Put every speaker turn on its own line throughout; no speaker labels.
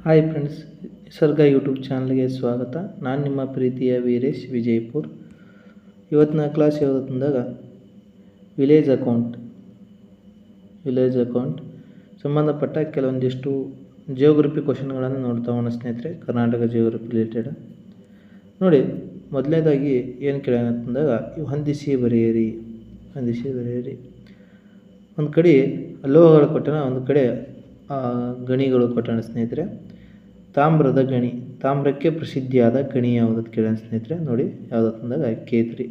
Hi friends, ನಿಸರ್ಗ YouTube ಚಾನಲ್ಗೆ ಸ್ವಾಗತ. ನಾನು ನಿಮ್ಮ ಪ್ರೀತಿಯ ವೀರೇಶ್ ವಿಜಯಪುರ್. ಇವತ್ತಿನ ಕ್ಲಾಸ್ ಯಾವುದಂದಾಗ ವಿಲೇಜ್ ಅಕೌಂಟ್ ಸಂಬಂಧಪಟ್ಟ ಕೆಲವೊಂದಿಷ್ಟು ಜಿಯೋಗ್ರಫಿ ಕ್ವಶನ್ಗಳನ್ನು ನೋಡ್ತಾ ಹೋಗೋಣ ಸ್ನೇಹಿತರೆ. ಕರ್ನಾಟಕ ಜಿಯೋಗ್ರಫಿ ರಿಲೇಟೆಡ್ ನೋಡಿ. ಮೊದಲನೇದಾಗಿ ಏನು ಕೇಳೋಣ ಅಂತಂದಾಗ ಹೊಂದಿಸಿ ಬರೆಯಿರಿ. ಒಂದು ಕಡೆ ಲೋಹಗಳು ಕೊಟ್ಟಣ, ಒಂದು ಕಡೆ ಗಣಿಗಳು ಕೊಟ್ಟಣ ಸ್ನೇಹಿತರೆ. ತಾಮ್ರದ ಗಣಿ, ತಾಮ್ರಕ್ಕೆ ಪ್ರಸಿದ್ಧಿಯಾದ ಗಣಿ ಯಾವುದಕ್ಕೆ ಕೇಳೋಣ ಸ್ನೇಹಿತರೆ. ನೋಡಿ ಯಾವುದಂದಾಗ ಕೇತ್ರಿ.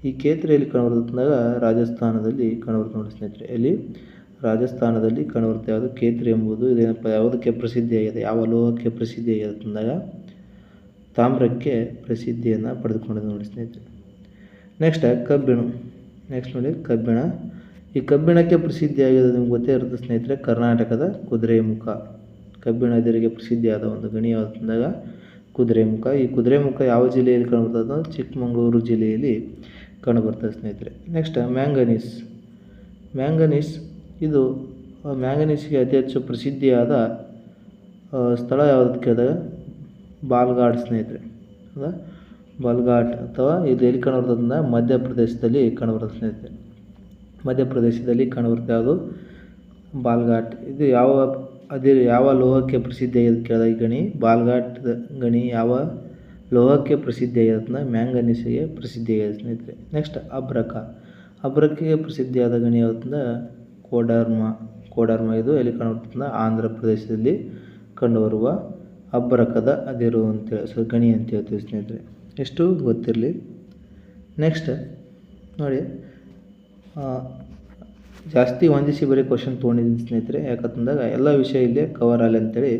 ಈ ಕೇತ್ರಿಯಲ್ಲಿ ಕಂಡುಬರ್ತಂದಾಗ ರಾಜಸ್ಥಾನದಲ್ಲಿ ಕಂಡುಬರುತ್ತೆ ನೋಡಿ ಸ್ನೇಹಿತರೆ. ಇಲ್ಲಿ ರಾಜಸ್ಥಾನದಲ್ಲಿ ಕಂಡುಬರುತ್ತೆ ಯಾವುದು ಕೇತ್ರಿ ಎಂಬುದು. ಇದೇನಪ್ಪ, ಯಾವುದಕ್ಕೆ ಪ್ರಸಿದ್ಧಿಯಾಗಿದೆ, ಯಾವ ಲೋಹಕ್ಕೆ ಪ್ರಸಿದ್ಧಿಯಾಗಿದೆ ಅಂದಾಗ ತಾಮ್ರಕ್ಕೆ ಪ್ರಸಿದ್ಧಿಯನ್ನು ಪಡೆದುಕೊಂಡಿದೆ ನೋಡಿ ಸ್ನೇಹಿತರೆ. ನೆಕ್ಸ್ಟ್ ನೋಡಿ ಕಬ್ಬಿಣ. ಈ ಕಬ್ಬಿಣಕ್ಕೆ ಪ್ರಸಿದ್ಧಿಯಾಗಿದೆ ನಿಮ್ಗೆ ಗೊತ್ತೇ ಇರುತ್ತೆ ಸ್ನೇಹಿತರೆ, ಕರ್ನಾಟಕದ ಕುದುರೆಮುಖ. ಕಬ್ಬಿಣ ಇದರಿಗೆ ಪ್ರಸಿದ್ಧಿಯಾದ ಒಂದು ಗಣಿ ಯಾವ್ದಂದಾಗ ಕುದುರೆಮುಖ. ಈ ಕುದುರೆಮುಖ ಯಾವ ಜಿಲ್ಲೆಯಲ್ಲಿ ಕಂಡುಬರ್ತದೆ? ಚಿಕ್ಕಮಗಳೂರು ಜಿಲ್ಲೆಯಲ್ಲಿ ಕಂಡುಬರ್ತದೆ ಸ್ನೇಹಿತರೆ. Next manganese. ಇದು ಮ್ಯಾಂಗನೀಸ್ಗೆ ಅತಿ ಹೆಚ್ಚು ಪ್ರಸಿದ್ಧಿಯಾದ ಸ್ಥಳ ಯಾವುದಕ್ಕೆ ಕೇಳಿದಾಗ ಬಾಲ್ಘಾಟ್ ಸ್ನೇಹಿತರೆ. ಬಾಲ್ಘಾಟ್ ಅಥವಾ ಇದು ಎಲ್ಲಿ ಕಂಡುಬರ್ತದೆ? ಮಧ್ಯಪ್ರದೇಶದಲ್ಲಿ ಕಂಡುಬರ್ತದೆ ಸ್ನೇಹಿತರೆ. ಮಧ್ಯಪ್ರದೇಶದಲ್ಲಿ ಕಂಡುಬರುತ್ತೆ ಯಾವುದು? ಬಾಲ್ಘಾಟ್. ಇದು ಯಾವ ಲೋಹಕ್ಕೆ ಪ್ರಸಿದ್ಧಿಯಾಗಿದೆ ಕೇಳಿದಾಗ ಈ ಗಣಿ ಬಾಲ್ಘಾಟ್ ಗಣಿ ಯಾವ ಲೋಹಕ್ಕೆ ಪ್ರಸಿದ್ಧಿಯಾಗಿದೆ? ಮ್ಯಾಂಗನೀಸ್ಗೆ ಪ್ರಸಿದ್ಧಿಯಾಗಿದೆ ಸ್ನೇಹಿತರೆ. ನೆಕ್ಸ್ಟ್ ಅಬ್ರಕ್ಕಿಗೆ ಪ್ರಸಿದ್ಧಿಯಾದ ಗಣಿ ಯಾವುದಂದ್ರೆ ಕೋಡರ್ಮ. ಇದು ಎಲ್ಲಿ ಕಂಡುಬರ್ತದೆ? ಆಂಧ್ರ ಪ್ರದೇಶದಲ್ಲಿ ಕಂಡುಬರುವ ಅಬ್ರಕದ ಅದಿರು ಅಂತೇಳಿ ಗಣಿ ಅಂತ ಹೇಳ್ತೀವಿ ಸ್ನೇಹಿತರೆ. ಎಷ್ಟು ಗೊತ್ತಿರಲಿ. ನೆಕ್ಸ್ಟ್ ನೋಡಿ, ಜಾಸ್ತಿ ಹೊಂದಿಸಿ ಬರೀ ಕ್ವಶನ್ ತೊಗೊಂಡಿದ್ದೀನಿ ಸ್ನೇಹಿತರೆ. ಯಾಕಂತಂದಾಗ ಎಲ್ಲ ವಿಷಯ ಇಲ್ಲೇ ಕವರ್ ಆಗಲಿ ಅಂತೇಳಿ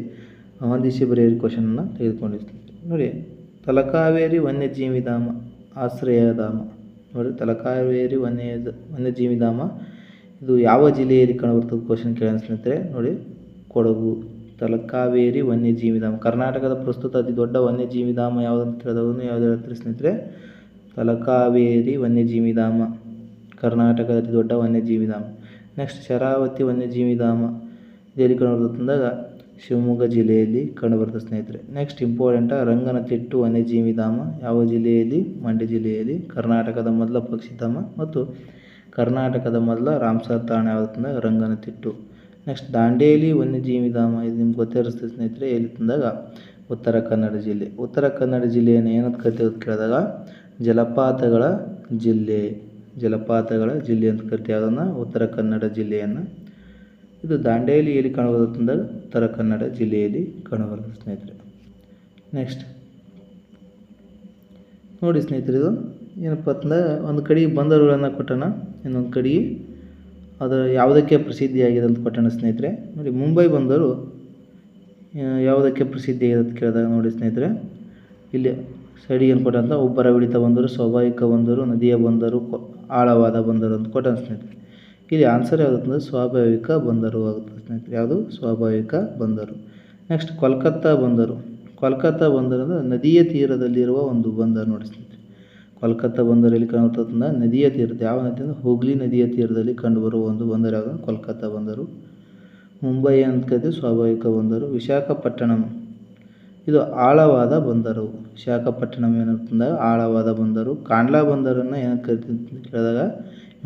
ಹೊಂದಿಸಿ ಬರೆಯೋ ಕ್ವಶನನ್ನು ತೆಗೆದುಕೊಂಡಿರ್ತೀನಿ ನೋಡಿ. ತಲಕಾವೇರಿ ವನ್ಯಜೀವಿಧಾಮ ಆಶ್ರಯಧಾಮ. ನೋಡಿ, ತಲಕಾವೇರಿ ವನ್ಯಜೀವಿಧಾಮ ಇದು ಯಾವ ಜಿಲ್ಲೆಯಲ್ಲಿ ಕಂಡುಬರ್ತದೆ ಕ್ವಶನ್ ಕೇಳೋಣ ಸ್ನೇಹಿತರೆ. ನೋಡಿ, ಕೊಡಗು. ತಲಕಾವೇರಿ ವನ್ಯಜೀವಿಧಾಮ ಕರ್ನಾಟಕದ ಪ್ರಸ್ತುತ ಅತಿ ದೊಡ್ಡ ವನ್ಯಜೀವಿಧಾಮ ಯಾವುದಂತ ಹೇಳಿದವನು ಯಾವ್ದು ಹೇಳ್ತಾರೆ ಸ್ನೇಹಿತರೆ? ತಲಕಾವೇರಿ ವನ್ಯಜೀವಿಧಾಮ ಕರ್ನಾಟಕದ ಅತಿ ದೊಡ್ಡ ವನ್ಯಜೀವಿಧಾಮ. ನೆಕ್ಸ್ಟ್ ಶರಾವತಿ ವನ್ಯಜೀವಿಧಾಮ ಇದೆಲ್ಲಿ ಕಂಡುಬರ್ತದೆ ಅಂದಾಗ ಶಿವಮೊಗ್ಗ ಜಿಲ್ಲೆಯಲ್ಲಿ ಕಂಡುಬರ್ತದೆ ಸ್ನೇಹಿತರೆ. ನೆಕ್ಸ್ಟ್ ಇಂಪಾರ್ಟೆಂಟ್ ರಂಗನತಿಟ್ಟು ವನ್ಯಜೀವಿಧಾಮ ಯಾವ ಜಿಲ್ಲೆಯಲ್ಲಿ? ಮಂಡ್ಯ ಜಿಲ್ಲೆಯಲ್ಲಿ. ಕರ್ನಾಟಕದ ಮೊದಲ ಪಕ್ಷಿಧಾಮ ಮತ್ತು ಕರ್ನಾಟಕದ ಮೊದಲ ರಾಮ್ಸರ್ ತಾಣ ಯಾವುದಂದಾಗ ರಂಗನತಿಟ್ಟು. ನೆಕ್ಸ್ಟ್ ದಾಂಡೇಲಿ ವನ್ಯಜೀವಿಧಾಮ ಇದು ನಿಮ್ಗೆ ಗೊತ್ತಿರುತ್ತೆ ಸ್ನೇಹಿತರೆ. ಎಲ್ಲಿ ತಂದಾಗ ಉತ್ತರ ಕನ್ನಡ ಜಿಲ್ಲೆ. ಉತ್ತರ ಕನ್ನಡ ಜಿಲ್ಲೆಯನ್ನು ಏನಂತ ಕರಿತೀವಿ ಕೇಳಿದಾಗ ಜಲಪಾತಗಳ ಜಿಲ್ಲೆ ಅಂತ ಕರಿತೀವಿ. ಯಾವುದನ್ನು? ಉತ್ತರ ಕನ್ನಡ ಜಿಲ್ಲೆಯನ್ನು. ಇದು ದಾಂಡೇಲಿ ಎಲ್ಲಿ ಕಂಡುಬರುತ್ತೆ ಅಂದಾಗ ಉತ್ತರ ಕನ್ನಡ ಜಿಲ್ಲೆಯಲ್ಲಿ ಕಂಡುಬರುತ್ತೆ ಸ್ನೇಹಿತರೆ. ನೆಕ್ಸ್ಟ್ ನೋಡಿ ಸ್ನೇಹಿತರೆ, ಇದು ಏನಪ್ಪ ಅಂತಂದಾಗ ಒಂದು ಕಡೆಗೆ ಬಂದರುಗಳನ್ನು ಕೊಟ್ಟಣ, ಇನ್ನೊಂದು ಕಡೆಗೆ ಅದು ಯಾವುದಕ್ಕೆ ಪ್ರಸಿದ್ಧಿಯಾಗಿದೆ ಅಂತ ಕೊಟ್ಟಣ ಸ್ನೇಹಿತರೆ. ನೋಡಿ, ಮುಂಬೈ ಬಂದರು ಯಾವುದಕ್ಕೆ ಪ್ರಸಿದ್ಧಿಯಾಗಿದೆ ಅಂತ ಕೇಳಿದಾಗ ನೋಡಿ ಸ್ನೇಹಿತರೆ, ಇಲ್ಲಿ ಸೈಡಿಗೆ ಏನು ಕೊಟ್ಟಂತ ಒಬ್ಬರ ಹಿಡಿತ ಬಂದರು, ಸ್ವಾಭಾವಿಕ ಬಂದರು, ನದಿಯ ಬಂದರು, ಆಳವಾದ ಬಂದರು ಅಂತ ಕೊಟ್ಟಣ ಸ್ನೇಹಿತರೆ. ಇಲ್ಲಿ ಆನ್ಸರ್ ಯಾವುದಂತಂದ್ರೆ ಸ್ವಾಭಾವಿಕ ಬಂದರು ಆಗುತ್ತೆ ಸ್ನೇಹಿತರೆ. ಯಾವುದು? ಸ್ವಾಭಾವಿಕ ಬಂದರು. ನೆಕ್ಸ್ಟ್ ಕೋಲ್ಕತ್ತಾ ಬಂದರು ಅಂದರೆ ನದಿಯ ತೀರದಲ್ಲಿರುವ ಒಂದು ಬಂದರು ನೋಡಿ ಸ್ನೇಹಿತರೆ. ಕೋಲ್ಕತ್ತಾ ಬಂದರಲ್ಲಿ ಕಂಡುಬರ್ತದೆ ನದಿಯ ತೀರದ. ಯಾವ ನದಿ ಅಂದರೆ ಹುಗ್ಲಿ ನದಿಯ ತೀರದಲ್ಲಿ ಕಂಡುಬರುವ ಒಂದು ಬಂದರು ಯಾವುದು? ಕೋಲ್ಕತ್ತಾ ಬಂದರು. ಮುಂಬೈ ಅಂತ ಕರಿತೀವಿ, ಸ್ವಾಭಾವಿಕ ಬಂದರು. ವಿಶಾಖಪಟ್ಟಣಂ ಇದು ಆಳವಾದ ಬಂದರು. ವಿಶಾಖಪಟ್ಟಣಂ ಏನಂತಂದಾಗ ಆಳವಾದ ಬಂದರು. ಕಾಂಡ್ಲಾ ಬಂದರನ್ನು ಏನಂತ ಕರಿತೀವಿ ಅಂತ ಕೇಳಿದಾಗ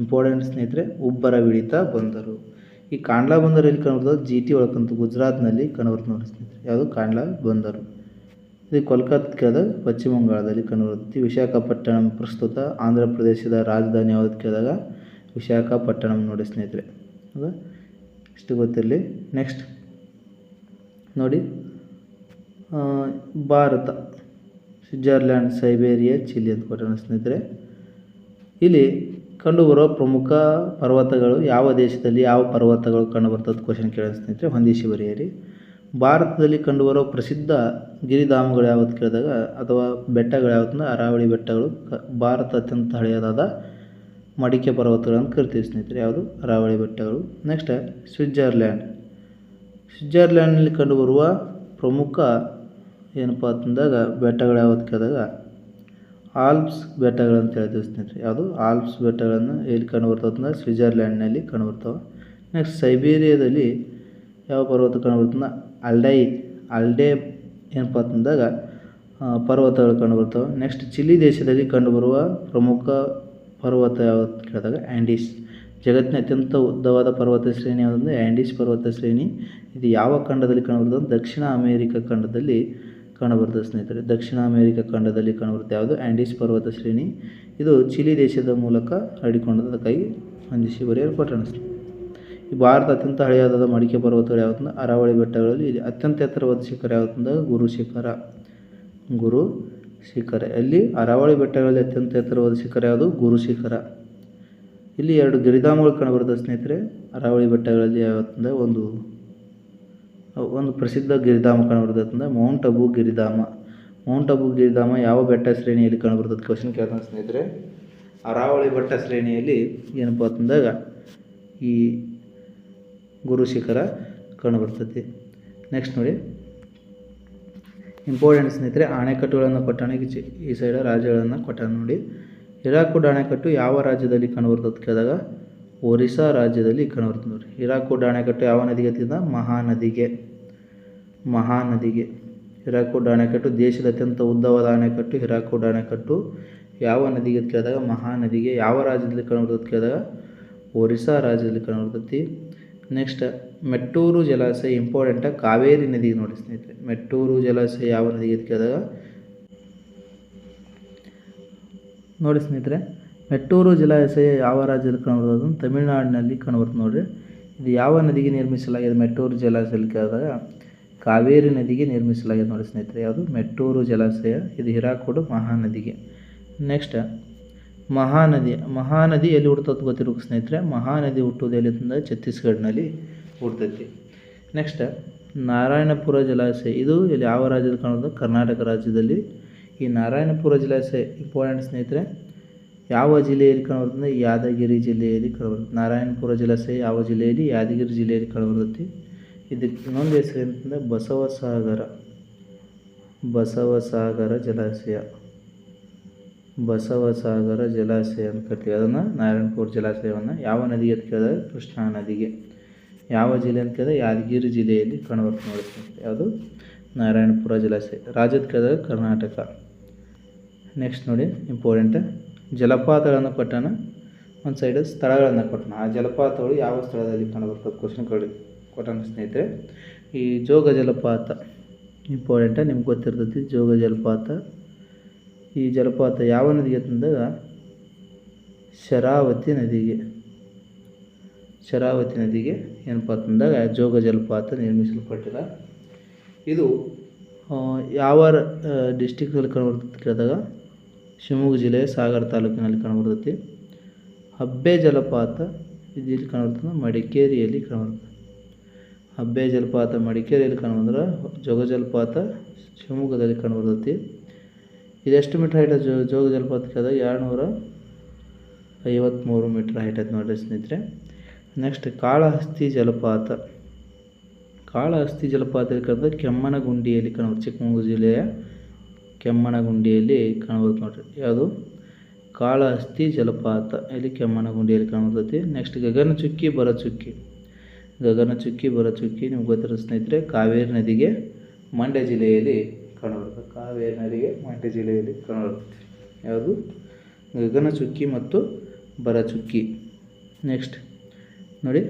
ಇಂಪಾರ್ಟೆಂಟ್ ಸ್ನೇಹಿತರೆ, ಉಬ್ಬರ ಹಿಡಿತ ಬಂದರು. ಈ ಕಾಂಡ್ಲಾ ಬಂದರು ಎಲ್ಲಿ ಕಂಡುಬರ್ತದೆ? GT ಒಳಕಂತ ಗುಜರಾತ್ನಲ್ಲಿ ಕಂಡುಬರ್ತದೆ ನೋಡಿ ಸ್ನೇಹಿತರೆ. ಯಾವುದು? ಕಾಂಡ್ಲಾ ಬಂದರು. ಇದು ಕೋಲ್ಕತ್ತಾದ ಪಶ್ಚಿಮ ಬಂಗಾಳದಲ್ಲಿ ಕಂಡುಬರುತ್ತೆ. ವಿಶಾಖಪಟ್ಟಣಂ ಪ್ರಸ್ತುತ ಆಂಧ್ರ ಪ್ರದೇಶದ ರಾಜಧಾನಿ ಯಾವುದು ಕೇಳಿದಾಗ ವಿಶಾಖಪಟ್ಟಣಂ ನೋಡಿ ಸ್ನೇಹಿತರೆ. ಹೌದಾ? ಇಷ್ಟು ಗೊತ್ತಿರಲಿ. ನೆಕ್ಸ್ಟ್ ನೋಡಿ, ಭಾರತ, ಸ್ವಿಟ್ಜರ್ಲ್ಯಾಂಡ್, ಸೈಬೇರಿಯಾ, ಚಿಲಿ ಅಂತ ಕೊಟ್ಟಣ ಸ್ನೇಹಿತರೆ. ಇಲ್ಲಿ ಕಂಡುಬರುವ ಪ್ರಮುಖ ಪರ್ವತಗಳು ಯಾವ ದೇಶದಲ್ಲಿ ಯಾವ ಪರ್ವತಗಳು ಕಂಡುಬರ್ತದೆ ಕ್ವಶನ್ ಕೇಳೋಣ ಸ್ನೇಹಿತರೆ. ಹೊಂದಿಸಿ ಬರೆಯಿರಿ. ಭಾರತದಲ್ಲಿ ಕಂಡುಬರುವ ಪ್ರಸಿದ್ಧ ಗಿರಿಧಾಮಗಳು ಯಾವತ್ತು ಕೇಳಿದಾಗ ಅಥವಾ ಬೆಟ್ಟಗಳು ಯಾವತ್ತಂದ್ರೆ ಅರಾವಳಿ ಬೆಟ್ಟಗಳು. ಭಾರತ ಅತ್ಯಂತ ಹಳೆಯದಾದ ಮಡಿಕೆ ಪರ್ವತಗಳನ್ನು ಕರಿತೀವಿ ಸ್ನೇಹಿತರೆ. ಯಾವುದು? ಅರಾವಳಿ ಬೆಟ್ಟಗಳು. ನೆಕ್ಸ್ಟ್ ಸ್ವಿಟ್ಜರ್ಲ್ಯಾಂಡ್ನಲ್ಲಿ ಕಂಡುಬರುವ ಪ್ರಮುಖ ಏನಪ್ಪ ಅಂತಂದಾಗ ಬೆಟ್ಟಗಳು ಯಾವತ್ತು ಕೇಳಿದಾಗ ಆಲ್ಪ್ಸ್ ಬೆಟ್ಟಗಳಂತ ಹೇಳ್ತೀವಿ ಸ್ನೇಹಿತರೆ. ಯಾವುದು? ಆಲ್ಪ್ಸ್ ಬೆಟ್ಟಗಳನ್ನು ಎಲ್ಲಿ ಕಂಡುಬರ್ತವೆ ಅಂದರೆ ಸ್ವಿಟ್ಜರ್ಲ್ಯಾಂಡ್ನಲ್ಲಿ ಕಂಡುಬರ್ತವೆ. ನೆಕ್ಸ್ಟ್ ಸೈಬೇರಿಯಾದಲ್ಲಿ ಯಾವ ಪರ್ವತ ಕಂಡುಬರ್ತದೆ? ಆಲ್ಡೆ ಏನಪ್ಪ ಅಂತಂದಾಗ ಪರ್ವತಗಳು ಕಂಡುಬರ್ತವೆ. ನೆಕ್ಸ್ಟ್ ಚಿಲಿ ದೇಶದಲ್ಲಿ ಕಂಡುಬರುವ ಪ್ರಮುಖ ಪರ್ವತ ಯಾವುದು ಕೇಳಿದಾಗ ಆ್ಯಂಡೀಸ್. ಜಗತ್ತಿನ ಅತ್ಯಂತ ಉದ್ದವಾದ ಪರ್ವತ ಶ್ರೇಣಿ ಯಾವುದಂದರೆ ಆ್ಯಂಡೀಸ್ ಪರ್ವತ ಶ್ರೇಣಿ. ಇದು ಯಾವ ಖಂಡದಲ್ಲಿ ಕಂಡುಬರ್ತದೆ? ದಕ್ಷಿಣ ಅಮೇರಿಕ ಖಂಡದಲ್ಲಿ ಕಂಡುಬರ್ತದೆ ಸ್ನೇಹಿತರೆ. ದಕ್ಷಿಣ ಅಮೇರಿಕ ಖಂಡದಲ್ಲಿ ಕಂಡುಬರುತ್ತೆ ಯಾವುದು? ಆ್ಯಂಡೀಸ್ ಪರ್ವತ ಶ್ರೇಣಿ. ಇದು ಚಿಲಿ ದೇಶದ ಮೂಲಕ ಹರಡಿಕೊಂಡದ್ದು. ಅದಕ್ಕಾಗಿ ಹೊಂದಿಸಿ ಬರೆಯಲು ಕೊಟ್ಟಣ. ಈ ಭಾರತ ಅತ್ಯಂತ ಹಳೆಯದಾದ ಮಡಿಕೆ ಪರ್ವತಗಳು ಯಾವುದಂದ್ರೆ ಅರಾವಳಿ ಬೆಟ್ಟಗಳಲ್ಲಿ ಇಲ್ಲಿ ಅತ್ಯಂತ ಎತ್ತರವಾದ ಶಿಖರ ಯಾವುದಂದ್ರೆ ಗುರು ಶಿಖರ. ಗುರು ಶಿಖರ. ಅಲ್ಲಿ ಅರಾವಳಿ ಬೆಟ್ಟಗಳಲ್ಲಿ ಅತ್ಯಂತ ಎತ್ತರವಾದ ಶಿಖರ ಯಾವುದು? ಗುರು ಶಿಖರ. ಇಲ್ಲಿ 2 ಗಿರಿಧಾಮಗಳು ಕಂಡುಬರ್ತದೆ ಸ್ನೇಹಿತರೆ ಅರಾವಳಿ ಬೆಟ್ಟಗಳಲ್ಲಿ. ಯಾವತ್ತಂದರೆ ಒಂದು ಪ್ರಸಿದ್ಧ ಗಿರಿಧಾಮ ಕಂಡುಬರ್ತದೆ ಮೌಂಟ್ ಅಬು ಗಿರಿಧಾಮ. ಮೌಂಟ್ ಅಬು ಗಿರಿಧಾಮ ಯಾವ ಬೆಟ್ಟ ಶ್ರೇಣಿಯಲ್ಲಿ ಕಂಡುಬರ್ತದೆ? ಕ್ವಶನ್ ಕೇಳ್ತಾನೆ ಸ್ನೇಹಿತರೆ. ಅರಾವಳಿ ಬೆಟ್ಟ ಶ್ರೇಣಿಯಲ್ಲಿ ಏನಪ್ಪ ಅಂತಂದಾಗ ಈ ಗುರು ಶಿಖರ ಕಂಡುಬರ್ತೈತಿ. ನೆಕ್ಸ್ಟ್ ನೋಡಿ ಇಂಪಾರ್ಟೆಂಟ್ ಸ್ನೇಹಿತರೆ, ಅಣೆಕಟ್ಟುಗಳನ್ನು ಕೊಟ್ಟಾಣ. ಈ ಸೈಡ್ ರಾಜ್ಯಗಳನ್ನು ಕೊಟ್ಟಾಣ ನೋಡಿ. ಹಿರಾಕುಡ್ ಅಣೆಕಟ್ಟು ಯಾವ ರಾಜ್ಯದಲ್ಲಿ ಕಂಡುಬರ್ತದೆ ಕೇಳಿದಾಗ ಒರಿಸ್ಸಾ ರಾಜ್ಯದಲ್ಲಿ ಕಂಡುಬರ್ತದೆ ನೋಡಿ. ಹಿರಾಕುಡ್ ಅಣೆಕಟ್ಟು ಯಾವ ನದಿಗೆ ಹತ್ತಿದ? ಮಹಾನದಿಗೆ. ಹಿರಾಕುಡ್ ಅಣೆಕಟ್ಟು ದೇಶದ ಅತ್ಯಂತ ಉದ್ದವಾದ ಅಣೆಕಟ್ಟು. ಹಿರಾಕುಡ್ ಅಣೆಕಟ್ಟು ಯಾವ ನದಿಗೆ ಕೇಳಿದಾಗ ಮಹಾನದಿಗೆ. ಯಾವ ರಾಜ್ಯದಲ್ಲಿ ಕಂಡುಬರ್ತದೆ ಕೇಳಿದಾಗ ಒರಿಸ್ಸಾ ರಾಜ್ಯದಲ್ಲಿ ಕಂಡುಬರ್ತೈತಿ. ನೆಕ್ಸ್ಟ್ ಮೆಟ್ಟೂರು ಜಲಾಶಯ ಇಂಪಾರ್ಟೆಂಟ ಕಾವೇರಿ ನದಿಗೆ ನೋಡಿ ಸ್ನೇಹಿತರೆ. ಮೆಟ್ಟೂರು ಜಲಾಶಯ ಯಾವ ನದಿಗೆ ಕೇಳಿದಾಗ ನೋಡಿ ಸ್ನೇಹಿತರೆ, ಮೆಟ್ಟೂರು ಜಲಾಶಯ ಯಾವ ರಾಜ್ಯದಲ್ಲಿ ಕಂಡುಬರ್ತದೆ? ತಮಿಳುನಾಡಿನಲ್ಲಿ ಕಂಡುಬರ್ತದೆ ನೋಡಿರಿ. ಇದು ಯಾವ ನದಿಗೆ ನಿರ್ಮಿಸಲಾಗಿದೆ? ಮೆಟ್ಟೂರು ಜಲಾಶಯ ಕೇಳಿದಾಗ ಕಾವೇರಿ ನದಿಗೆ ನಿರ್ಮಿಸಲಾಗಿದೆ ನೋಡಿ ಸ್ನೇಹಿತರೆ. ಯಾವುದು? ಮೆಟ್ಟೂರು ಜಲಾಶಯ. ಇದು ಹಿರಾಕುಡ್ ಮಹಾನದಿಗೆ. ನೆಕ್ಸ್ಟ್ ಮಹಾನದಿ ಎಲ್ಲಿ ಹುಟ್ಟುತ್ತದೆ ಗೊತ್ತಿರಬೇಕು ಸ್ನೇಹಿತರೆ. ಮಹಾನದಿ ಹುಟ್ಟುವುದು ಎಲ್ಲಿ ಅಂತಂದರೆ ಛತ್ತೀಸ್ಗಢನಲ್ಲಿ ಹುಟ್ಟುತ್ತೈತಿ. ನೆಕ್ಸ್ಟ್ ನಾರಾಯಣಪುರ ಜಲಾಶಯ. ಇದು ಇಲ್ಲಿ ಯಾವ ರಾಜ್ಯದಲ್ಲಿ ಕಾಣೋದು? ಕರ್ನಾಟಕ ರಾಜ್ಯದಲ್ಲಿ. ಈ ನಾರಾಯಣಪುರ ಜಲಾಶಯ ಇಂಪಾರ್ಟೆಂಟ್ ಸ್ನೇಹಿತರೆ ಯಾವ ಜಿಲ್ಲೆಯಲ್ಲಿ ಕಂಡುಬರ್ತದೆ? ಯಾದಗಿರಿ ಜಿಲ್ಲೆಯಲ್ಲಿ ಕಂಡುಬರ್ತದೆ. ನಾರಾಯಣಪುರ ಜಲಾಶಯ ಯಾವ ಜಿಲ್ಲೆಯಲ್ಲಿ? ಯಾದಗಿರಿ ಜಿಲ್ಲೆಯಲ್ಲಿ ಕಂಡುಬರ್ತೈತಿ. ಇದಕ್ಕೆ ಇನ್ನೊಂದು ಹೆಸರು ಏನಂತಂದರೆ ಬಸವಸಾಗರ ಜಲಾಶಯ ಅಂತ ಕರಿತೀವಿ ಅದನ್ನು. ನಾರಾಯಣಪುರ ಜಲಾಶಯವನ್ನು ಯಾವ ನದಿಗೆ ಅಂತ ಕೇಳಿದಾಗ ಕೃಷ್ಣಾ ನದಿಗೆ. ಯಾವ ಜಿಲ್ಲೆ ಅಂತ ಕೇಳಿದಾಗ ಯಾದಗಿರಿ ಜಿಲ್ಲೆಯಲ್ಲಿ ಕಂಡುಬರ್ತದೆ ನೋಡಿ. ಯಾವುದು? ನಾರಾಯಣಪುರ ಜಲಾಶಯ. ರಾಜ್ಯದ ಕೇಳಿದಾಗ ಕರ್ನಾಟಕ. ನೆಕ್ಸ್ಟ್ ನೋಡಿ ಇಂಪಾರ್ಟೆಂಟ್ ಜಲಪಾತಗಳನ್ನು ಕೊಟ್ಟಾನ. ಒಂದು ಸೈಡ್ ಸ್ಥಳಗಳನ್ನು ಕೊಟ್ಟಾನ. ಆ ಜಲಪಾತಗಳು ಯಾವ ಸ್ಥಳದಲ್ಲಿ ಕಂಡುಬರ್ತದೆ? ಕ್ವಶನ್ ಕೊಟ್ಟಾನ ಸ್ನೇಹಿತರೆ. ಈ ಜೋಗ ಜಲಪಾತ ಇಂಪಾರ್ಟೆಂಟ, ನಿಮ್ಗೆ ಗೊತ್ತಿರ್ತೈತಿ ಜೋಗ ಜಲಪಾತ. ಈ ಜಲಪಾತ ಯಾವ ನದಿಗೆ ತಂದಾಗ ಶರಾವತಿ ನದಿಗೆ ಏನಪ್ಪ ಅಂತಂದಾಗ ಜೋಗ ಜಲಪಾತ ನಿರ್ಮಿಸಲ್ಪಟ್ಟಿಲ್ಲ. ಇದು ಯಾವ ಡಿಸ್ಟಿಕ್ನಲ್ಲಿ ಕಂಡುಬರ್ತದೆ ಕೇಳಿದಾಗ ಶಿವಮೊಗ್ಗ ಜಿಲ್ಲೆಯ ಸಾಗರ ತಾಲೂಕಿನಲ್ಲಿ ಕಂಡುಬರ್ತೈತಿ. ಹಬ್ಬೆ ಜಲಪಾತ ಇದು ಎಲ್ಲಿ ಕಂಡುಬರ್ತದೆ? ಮಡಿಕೇರಿಯಲ್ಲಿ ಕಂಡುಬರ್ತದೆ. ಹಬ್ಬೆ ಜಲಪಾತ ಮಡಿಕೇರಿಯಲ್ಲಿ ಕಂಡುಬಂದ್ರೆ ಜೋಗ ಜಲಪಾತ ಶಿವಮೊಗ್ಗದಲ್ಲಿ ಕಂಡುಬರ್ತೈತಿ. ಇದೆಷ್ಟು ಮೀಟ್ರ್ ಹೈಟ್ ಜೋಗ ಜಲಪಾತ ಕೇಳಿದಾಗ 253 ಮೀಟ್ರ್ ಹೈಟ್ ಐತೆ ನೋಡಿರಿ ಸ್ನೇಹಿತರೆ. ನೆಕ್ಸ್ಟ್ ಕಾಳಹಸ್ತಿ ಜಲಪಾತ ಕಂಡ್ರೆ ಕೆಮ್ಮನಗುಂಡಿಯಲ್ಲಿ ಕಂಡುಬರುತ್ತೆ. ಚಿಕ್ಕಮಗಳೂರು ಜಿಲ್ಲೆಯ ಕೆಮ್ಮನಗುಂಡಿಯಲ್ಲಿ ಕಂಡುಬರುತ್ತೆ ನೋಡಿರಿ. ಯಾವುದು? ಕಾಳಹಸ್ತಿ ಜಲಪಾತ ಇಲ್ಲಿ ಕೆಮ್ಮನಗುಂಡಿಯಲ್ಲಿ ಕಂಡುಬರ್ತೈತಿ. ನೆಕ್ಸ್ಟ್ ಗಗನಚುಕ್ಕಿ ಬರಚುಕ್ಕಿ ನಿಮ್ಗೆ ಗೊತ್ತಿರೋ ಸ್ನೇಹಿತರೆ ಕಾವೇರಿ ನದಿಗೆ ಮಂಡ್ಯ ಜಿಲ್ಲೆಯಲ್ಲಿ ಕಂಡುಬರ್ತದೆ. ಯಾವುದು? ಗಗನಚುಕ್ಕಿ ಮತ್ತು ಬರಚುಕ್ಕಿ. ನೆಕ್ಸ್ಟ್ ನೋಡಿ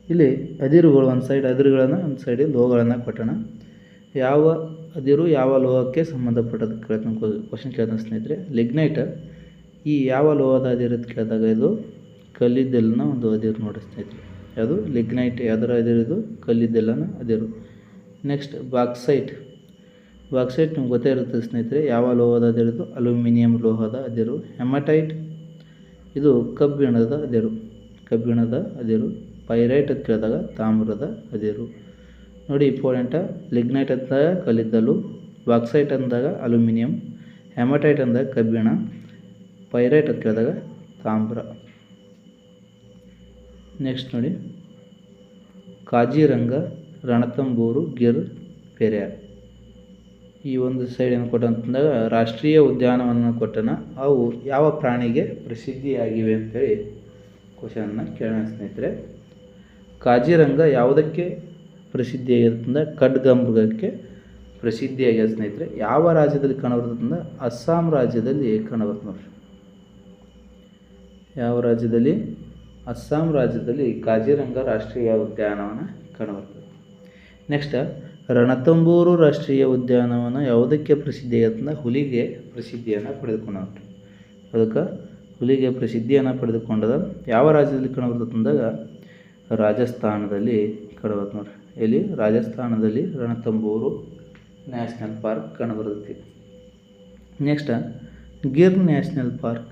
ಇಲ್ಲಿ ಅದಿರುಗಳು ಒಂದು ಸೈಡ್ ಅದಿರುಗಳನ್ನು ಒಂದು ಸೈಡ್ ಲೋಹಗಳನ್ನು ಕೊಟ್ಟೋಣ. ಯಾವ ಅದಿರು ಯಾವ ಲೋಹಕ್ಕೆ ಸಂಬಂಧಪಟ್ಟದ್ದು ಕೇಳ್ತಾನೆ ಕ್ವಶನ್ ಕೇಳ್ತಾನೆ ಸ್ನೇಹಿತರೆ. ಲಿಗ್ನೈಟ್ ಈ ಯಾವ ಲೋಹದ ಅದಿರು ಅಂತ ಕೇಳಿದಾಗ ಇದು ಕಲ್ಲಿದ್ದಲಿನ ಒಂದು ಅದಿರು ನೋಡಿ ಸ್ನೇಹಿತರೆ. ಯಾವುದು? ಲಿಗ್ನೈಟ್ ಯಾವುದರ ಅದಿರು? ಇದು ಕಲ್ಲಿದ್ದಲಿನ ಅದಿರು. ನೆಕ್ಸ್ಟ್ ಬಾಕ್ಸೈಟ್ ನಿಮ್ಗೆ ಗೊತ್ತೇ ಇರುತ್ತೆ ಸ್ನೇಹಿತರೆ. ಯಾವ ಲೋಹದ ಅದಿರು? ಅಲ್ಯೂಮಿನಿಯಂ ಲೋಹದ ಅದಿರು. ಹೆಮಟೈಟ್ ಇದು ಕಬ್ಬಿಣದ ಅದಿರು. ಪೈರೈಟ್ ಅಂತ ಕೇಳಿದಾಗ ತಾಮ್ರದ ಅದಿರು ನೋಡಿ. ಇಂಪಾರ್ಟೆಂಟ ಲಿಗ್ನೈಟ್ ಅಂದಾಗ ಕಲ್ಲಿದ್ದಲು, ಬಾಕ್ಸೈಟ್ ಅಂದಾಗ ಅಲ್ಯೂಮಿನಿಯಂ, ಹೆಮಟೈಟ್ ಅಂದಾಗ ಕಬ್ಬಿಣ, ಪೈರೈಟ್ ಅಂತ ಕೇಳಿದಾಗ ತಾಮ್ರ. ನೆಕ್ಸ್ಟ್ ನೋಡಿ ಕಾಜಿರಂಗ, ರಣತಂಬೂರು, ಗಿರ್, ಪೆರಿಯಾರ್. ಈ ಒಂದು ಸೈಡ್ ಏನು ಕೊಟ್ಟ ಅಂತಂದಾಗ ರಾಷ್ಟ್ರೀಯ ಉದ್ಯಾನವನ ಕೊಟ್ಟನ. ಅವು ಯಾವ ಪ್ರಾಣಿಗೆ ಪ್ರಸಿದ್ಧಿಯಾಗಿವೆ ಅಂತೇಳಿ ಕ್ವಶನನ್ನು ಕೇಳೋಣ ಸ್ನೇಹಿತರೆ. ಕಾಜಿರಂಗ ಯಾವುದಕ್ಕೆ ಪ್ರಸಿದ್ಧಿಯಾಗಿರ್ತಂದ್ರೆ ಖಡ್ಗಮೃಗಕ್ಕೆ ಪ್ರಸಿದ್ಧಿಯಾಗ್ಯದ ಸ್ನೇಹಿತರೆ. ಯಾವ ರಾಜ್ಯದಲ್ಲಿ ಕಂಡುಬರ್ತಂದ್ರೆ ಅಸ್ಸಾಂ ರಾಜ್ಯದಲ್ಲಿ ಕಂಡುಬರ್ತದೆ ನೋಡ್ರಿ. ಯಾವ ರಾಜ್ಯದಲ್ಲಿ? ಅಸ್ಸಾಂ ರಾಜ್ಯದಲ್ಲಿ ಕಾಜಿರಂಗ ರಾಷ್ಟ್ರೀಯ ಉದ್ಯಾನವನ ಕಂಡುಬರ್ತದೆ. ನೆಕ್ಸ್ಟ್ ರಣತಂಬೂರು ರಾಷ್ಟ್ರೀಯ ಉದ್ಯಾನವನ ಯಾವುದಕ್ಕೆ ಪ್ರಸಿದ್ಧಿಯಾಗತ್ತಂದ್ರೆ ಹುಲಿಗೆ ಪ್ರಸಿದ್ಧಿಯನ್ನು ಪಡೆದುಕೊಂಡ. ಅದಕ್ಕೆ ಹುಲಿಗೆ ಪ್ರಸಿದ್ಧಿಯನ್ನು ಪಡೆದುಕೊಂಡದ ಯಾವ ರಾಜ್ಯದಲ್ಲಿ ಕಂಡುಬರ್ತದೆ ಅಂದಾಗ ರಾಜಸ್ಥಾನದಲ್ಲಿ ಕಂಡುಬರ್ತದೆ ನೋಡ್ರಿ. ಇಲ್ಲಿ ರಾಜಸ್ಥಾನದಲ್ಲಿ ರಣತಂಬೂರು ನ್ಯಾಷನಲ್ ಪಾರ್ಕ್ ಕಂಡುಬರ್ತೈತಿ. Next Gir national park.